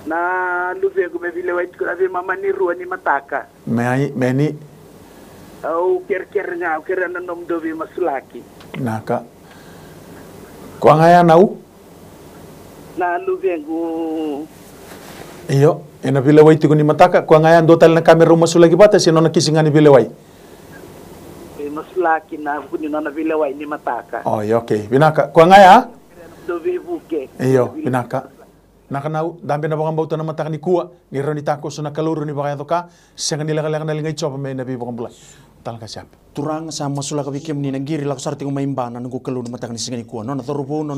[SPEAKER 7] Na luve ko me vile wait ko ave mama ni ruwa ni mataka.
[SPEAKER 2] Meni
[SPEAKER 7] Au ker nga ker na nom do be masulaki.
[SPEAKER 2] Naka. Ko ngaya nau?
[SPEAKER 7] Na luve go
[SPEAKER 2] Iyo, ena vile wait ko ni mataka ko ngaya ndotal na kamera masulaki bata sino na kisingani vile wai.
[SPEAKER 7] Masulaki na kuni na vile wai ni mataka.
[SPEAKER 2] Oh, iya, okay. Binaka ko ngaya?
[SPEAKER 7] Do be buke.
[SPEAKER 2] Iyo, binaka. Nakanau dambe na bakang bauta na mataka ni kuwa ni rani tako so nakaluro ni bakaya toka senga nila kalang nalingay chopa may nabi bakang bulay talaka siap
[SPEAKER 3] turang sa masula ka bikim ni nagiri lak sarti ko maimbana nunggu kalu na matakan singani kuwa no na torupo no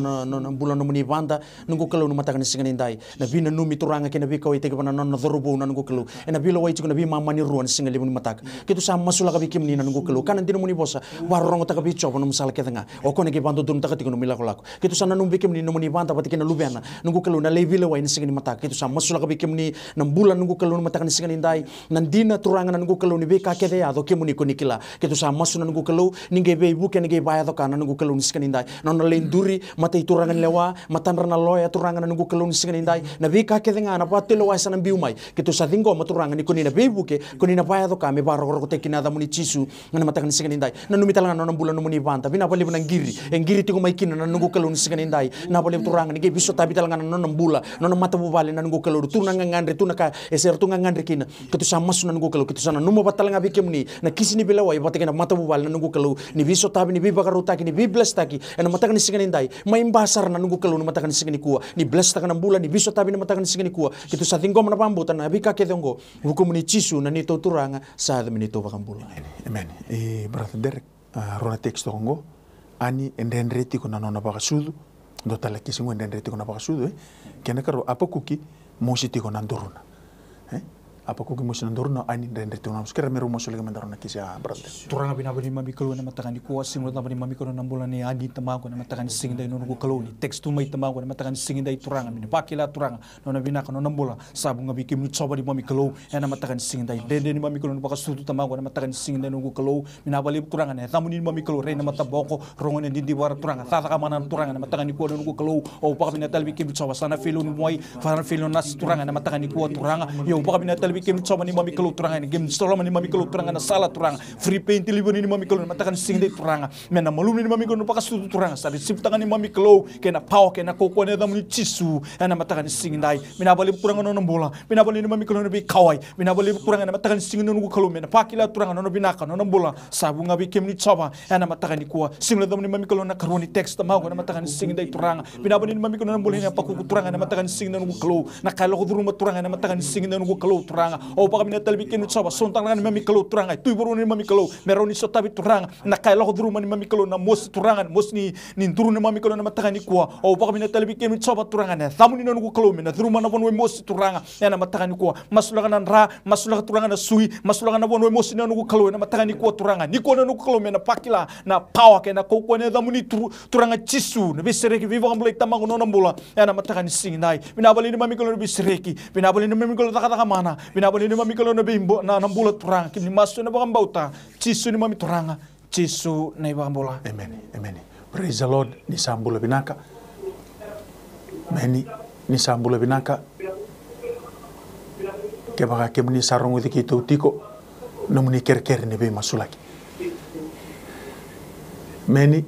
[SPEAKER 3] bulan no muni banda nunggu kalu na matakan singani dai na bina numi turanga kina bikaw ite ka na no na torupo na nunggu kalu na bilo wai na bi mama ni ruan singali muni matak kitu sa masula ka bikim ni na nunggu kalu kanan dino muni bosa warong ta ka bicho no masala ketanga o kone ke bando dun ta ka no milako lako kitu sa na num bikim ni no muni banda pati kina lubena nunggu kalu na levi wai ni singani matak kitu sa masula ka bikim ni na bulan nunggu kalu na matakan singani dai nandina turanga na nunggu kalu ni bika kede ado kemuni ko nikila kitu sa masuna nunggu kalu ninge be buke ninge baya to kana nunggu kalu niskanindai non lenduri mata iturangan lewa matanra na loya turangan nunggu kalu niskanindai na bika kedenga na patelo wa sana biumai kitu sa dingo maturangan ni kunina be buke kunina baya to kame baro ko tekina da muni chisu ngana matakan niskanindai na numitalanga non bulan no muni banta bina pali ngiri engiri tiko maikina na nunggu kalu niskanindai na pali turangan ninge biso tabi talanga non bula non mata bubale na nunggu kalu tunanga ngandre tunaka eser tunanga ngandre kina kitu sa masuna nunggu kalu kitu sana numo batalanga bikemni na kisini bila wai batikena mata bubal na nunggu kalu ni biso tabi ni biba karutaki ni bibles taki na matakan ni singani ndai maimbasar na nunggu kalu na matakan ni singani kuwa ni bless taka na bulan ni biso tabi na matakan ni singani kuwa kitu sa tinggo na pambutan na bika kedongo hukum ni chisu na nito turanga sa ado minito bakang bulan.
[SPEAKER 2] Amen. Brother Derek rona teksto kongo ani endendreti ko na nona bakasudu do tala kisingo endendreti ko na bakasudu kena karo apa kuki mositi ko nanduruna apa kuki musi nanduruna ani endendreti ko skera meru mosu lega mandarona kisia brother
[SPEAKER 4] turanga binabani mami kalu na matakan ni kuwa singlo na mami kalu na bulan ni adi tamago na matakan sing dai no kalu ni tekstu mai tamago na matakan sing dai turanga min pakila turanga no na binaka no nambula sabu ngabi kim ni choba di mami kalu na matakan sing dai dende ni mami kalu na bakasudu tamago na matakan sing dai no kalu minabali turanga na tamu ni mami kalu reina mataboko rongon ni di war turanga tata kamana turanga na matakan ni kuwa no kalu o baka binatal bi kim choba sana filun moy fana filun nas turanga na matakan ni kuwa turanga yo baka binatal talabi kem coba ni mami kalau turanga ni game stola ni mami kalau turanga na sala turanga free paint libo ni mami kalau matakan sing de turanga mena malum ni mami kalau pakas tu turanga sa sip tangan ni mami kalau kena pau kena koko ne dam ni cisu ana matakan sing dai mena bali turanga no bola mena bali ni mami kalau bi kawai mena bali turanga na matakan sing no kalau mena pakila turanga no binaka no bola sabu ngabi kem ni coba ana matakan ni kuwa sing dam ni mami kalau na karoni text mau na matakan sing dai turanga mena bali ni mami kalau na bola ni paku turanga na matakan sing no kalau na kalo ko duru turanga na matakan sing no kalau turanga o pa kami na talabi kem ni coba sontang na mami kalau turanga tu baru ni mami kalau meroni so tabi turanga na kalo ko duru ni mami kalau na mos turanga mos ni turu ni mami kalau na matakan ni kuwa o pa kami na talabi kem ni coba turanga na tamu ni no kalau mena duru mana bon we mos turanga na matakan ni kuwa masulakan na ra masulakan turanga na sui masulakan na bon we mos ni no kalau na matakan ni kuwa turanga ni ko no kalau mena pakila na pawa ke na koko ne damu ni turanga cisu na bisereki viva kamble tamango no bola na matakan ni singdai binabali ni mami kalau bisereki binabali ni mami kalau taka mana binabali ni mami kalau na bimbo na bola turanga kim ni masu na bakam bauta cisu ni mami turanga cisu na bakam bola.
[SPEAKER 2] Amen, amen. Praise the Lord. Ni sambula binaka meni ni sambula binaka ke baka ke muni sarong uti kito tiko no muni ker ne be masulaki meni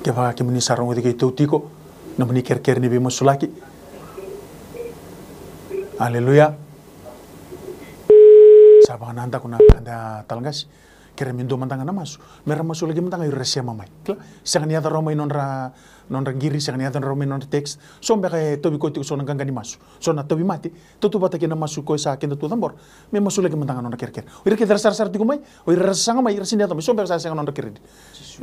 [SPEAKER 2] ke baka ke muni sarong uti kito tiko no muni ker ne be masulaki. Haleluya. Sabang nanta kuna anda talgas kere mindo mantanga namasu mera masu lagi mantanga irresia mamai kla sangani ada roma inonra giri sangani ada roma inonra text sombe ka tobi ko tiko sona gangani masu sona tobi mati tutu bata kena masu ko sa kenda tu tambor me masu lagi mantanga nonra ker ira ke sar tiko mai o ira sanga mai ira sindia to sombe sa sanga nonra ker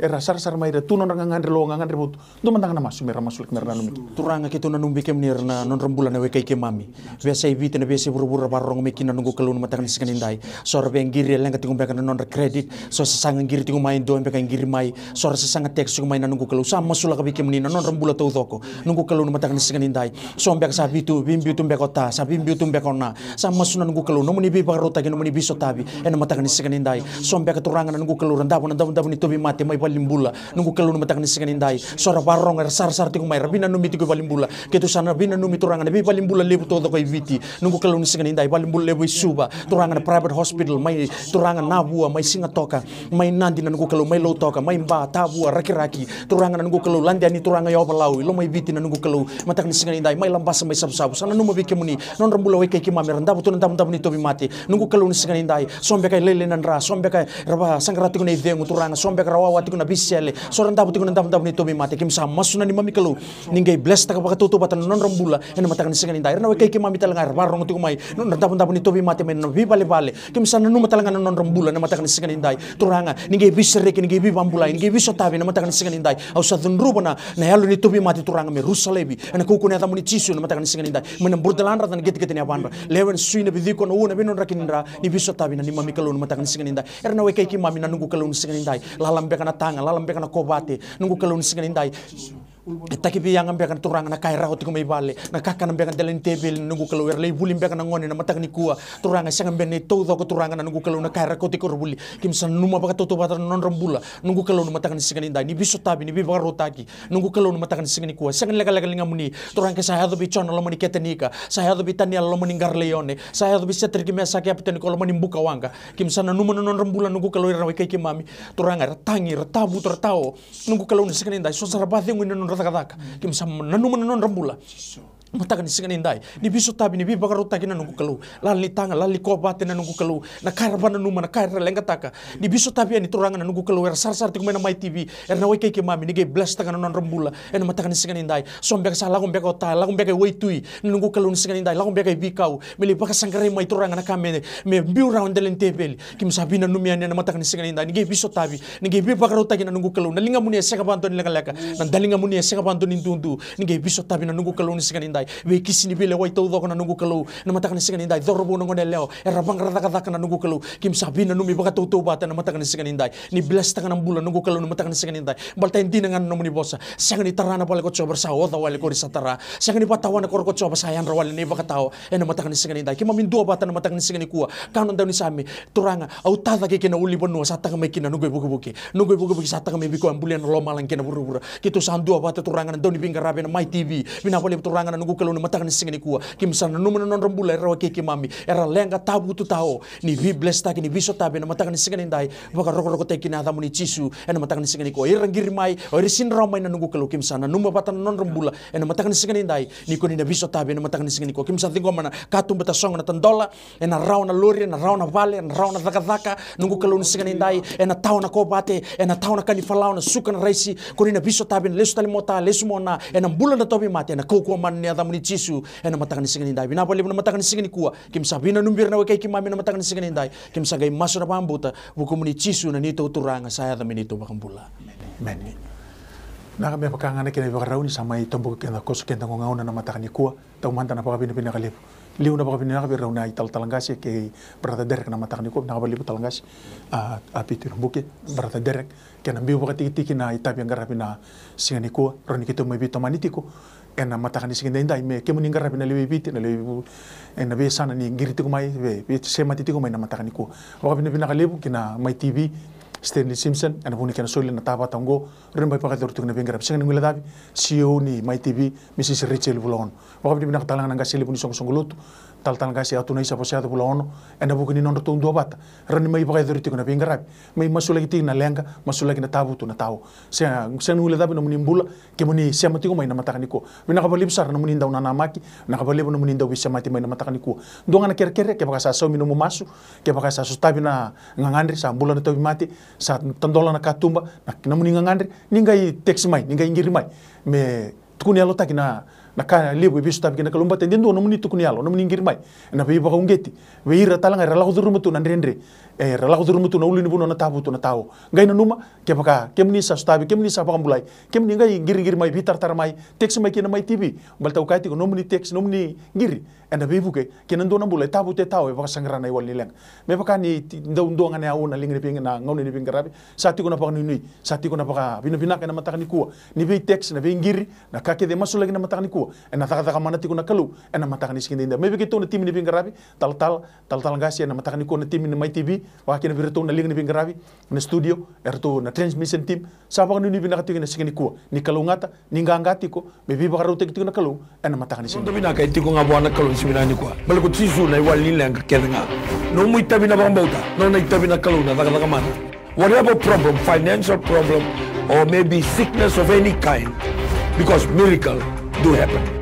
[SPEAKER 2] era sar mai tu nonra ngandre lo ngandre but do mantanga namasu mera masu mera nanu
[SPEAKER 3] turanga ke tu nanumbi kem nirna non rembulan we kai ke mami biasa ibite na biasa buru-buru barong mekina nunggu kelun matakan sikanindai sor bengiri lenga tingum bekan non credit so sesanga ngiri tingum main do bekan ngiri mai sor sesanga teks tingum main nunggu kelu sama sula kabike menina non rembula tau doko nunggu kelun matakan sikanindai so mbek sabi tu bimbi tu bekota sabi bimbi tu bekona sama suna nunggu kelu nomuni bi barota ke nomuni biso tabi en matakan sikanindai so mbek turangan nunggu kelu randapun ni tobi mate mai balimbula nunggu kelun matakan sikanindai sor barong sar tingum mai rabina numi tigu balimbula ketu sana rabina numi turangan bi balimbula lebu to doko viti nunggu kelun sikanindai balimbula lebu suba turangan private hospital mai turangan nabua mai singatoka mai nandi nunggu kelun mai lotoka mai mba tabua raki-raki turangan nunggu kelun landiani turangan ya balau lo mai viti nunggu kelun matakan sikanindai mai lambasa mai sabu-sabu sana numa bike muni non rembula we kai kimame randa butun ndam ni tobi mati nunggu kelun sikanindai sombe kai lele nandra sombe kai raba sangrati kuna idengu turangan sombe kai rawawati kuna bisele so randa butun ndam ni tobi mati kim sama masuna ni mami kelun ningai bless taka baka tutu batan non rembula en matakan sikanindai rena we kai kimame talangar barong tu mai non ndam ni tobi mati men vi bale kim sana numa talangan non rembula na matakan sikanindai turanga ningai bisere ningai vi bambula ningai viso tabi na matakan sikanindai au sadun rubana na yalu ni tobi mati turanga me rusalebi en kuku ne tamuni cisu na matakan sikanindai men burdalan ratan get ni abandra lewen suina bidiko no una binon rakinindra ni viso tabi na ni mami kalun matakan sikanindai erna we kai kimami na nungu kalun sikanindai lalam bekana tanga lalam bekana kobate nungu kalun sikanindai taki biyang ambekan turang na kaira ko tikumay bale na kakan ambekan dalen tebel nunggu kalau erlay bulim bekan ngone na matak ni kuwa turang sang amben ni todo ko turang na nunggu kalau na kaira ko tikur buli kimsan numa baka toto batan non rambula nunggu kalau na matak ni siganinda ni biso tabi ni biba rotaki nunggu kalau na matak ni sigani kuwa sang legal ngamuni turang ke saya do bichon lo mani ketenika saya do bitania lo mani garleone saya do bisetri kimesa ke apten ko lo mani buka wanga kimsan numa non rambula nunggu kalau era kai kimami turang tangi retabu tertao nunggu kalau ni siganinda so sarabate ngune kata-kata kim sam nanuma non rambula matakan sikanindai ni biso tabi ni biba garota kina nunggu kelu lali tanga lali kobate na nunggu kelu na karba na numa na karra lenga taka ni biso tabi ani turangan na nunggu kelu er sar tiku mena mai tv er na weke ke mami ni ge blast tanga non rambula en matakan sikanindai sombe sa lagum beka ota lagum beka waitui nunggu kelu ni sikanindai lagum beka bikau meli baka sangare mai turangan na kamene me biu round delen tebel kim sabina numia na matakan sikanindai ni ge biso tabi ni ge biba garota kina nunggu kelu na linga munia seka bantu ni leka na dalinga munia seka bantu ni tundu ni ge biso tabi na nunggu kelu ni sikanindai we kisini bile wai tau doko na nunggu kalau na matakan sikanindai dorbo nongo leo erabang rata na nunggu kalau kim sabina numi baka tau bata na matakan sikanindai ni belas tangan bulan nunggu kalau na matakan sikanindai balta hindi nangan nomuni bosa sangani tarana pale ko coba sa oda wale ko risatara sangani patawan ko coba sayan rawale ni baka tao na matakan sikanindai kim mamin dua bata na matakan sikani kuwa kanon daw ni sami turanga au tada ke kina uli bonua sa tanga mekina nunggu buki sa tanga mebiko ambulian lo malang kina buru-buru kitu sandua bata turanga na daw ni bingarabe na mai tv bina pale turanga na nugu kalau matakan singani kuwa kimsana numana non rambula era keke mami era lenga tabu tu tao ni vi bless taki ni viso tabe na matakan singani dai baka roko teki na tamu ni chisu ena matakan singani kuwa ira ngiri mai o ira sin ramai na nugu kalau kimsana numa batan non rambula ena matakan singani dai ni ko ni na viso tabe na matakan singani kuwa kimsa tingo mana katum beta song na tandola ena rauna lori na rauna vale na rauna dhaka nungu kalau ni singani dai ena tau na kobate ena tau na kanifalau na suka na raisi ko ni na viso tabe na lesu talimota lesu mona ena bulan na tobi mate ena koko man ni adamu ni chisu ena matakan singani dai bina pali na matakan singani kuwa kimsa bina numbir na wakai kimami na matakan singani dai kimsa gai masu na pambuta buku ni chisu na nito uturanga saya adamu nito bakambula
[SPEAKER 2] amen na kami pakangana kina bakarauni sama itombo kena kosu kenta ngauna na matakan kuwa tau manta na pakabina bina kalipu liu na pakabina na rauna ital talangasi ke berata derek na matakan kuwa na kabalipu talangasi api buke berata derek kena biu bakati tiki na itapi yang garapina singani kuwa roni kito mebito manitiko ena matakan di singin dai me kemu ningara bina lewi biti na lewi ena be sana ni ngiri tiku mai be sema tiku mai na matakan ko wa bina bina kalebu kina mai TV Stanley Simpson ena puni kena soli na taba tango rembai pakai turtuk na bengara singin ngila dabi CEO ni mai TV Mrs Rachel Bulon wa bina talang nanga seli puni song lutu tal kasi atu na isa po siya Bulon ena bukini non rotong dua bata rani mai pakai turtuk na bengara mai masulagi ting na lenga masulagi na tabu tu na tao siya ngila dabi na munimbula kemuni siya matiku mai na matakan ko bina kabalib sar na munindaw na namaki nakabalib na munindaw bisa mati mai na matakan ko donga na kere-kere ke baka sa so minu mumasu ke baka sa sustabi na ngangandri sa bulan na tabi mati sa tandola na katumba na muni ngangandri ningai teksi mai ningai ngiri mai me tukuni alo taki na ka libu bisu tabi kena kalumba tendindo no muni tukuni alo no muni ngiri mai na bi baka ungeti we ira talanga rala huduru mutu na ndrendre rala huduru mutu na ulini buno na tabu tu na tao ngai na numa ke baka kemni sa sustabi kemni sa baka mulai kemni ngai ngiri mai bitar tar mai teksi mai kena mai TV balta ukaiti ko no muni teksi no muni ngiri enda be buke kena ndo na bulai tabu te tao e baka sangrana iwal nileng me baka ni ndo ngane au na lingi pinga na ngone ni pinga rabi sati ko na baka nui sati ko na baka bina kana matakan ko ni be teksi na be ngiri na kake de masul lagi na matakan ko ena taka mana tiko na kalu ena matakan iskin dinda me begitu na tim ni pinga rabi tal ngasi na matakan ko na tim ni mai TV wa kena birto na lingi ni pinga rabi na studio erto na transmission team sa baka ni bina katiko na iskin ko ni kalungata ni ngangati ko me bi baka rote tiko na kalu ena matakan iskin
[SPEAKER 1] bina kai tiko ngabo na kalu siminani kwa balik ko tisu na iwal nilang kedenga no mu itabi na bambauta no na itabi na kalu na taka mana whatever problem financial problem or maybe sickness of any kind because miracle do happen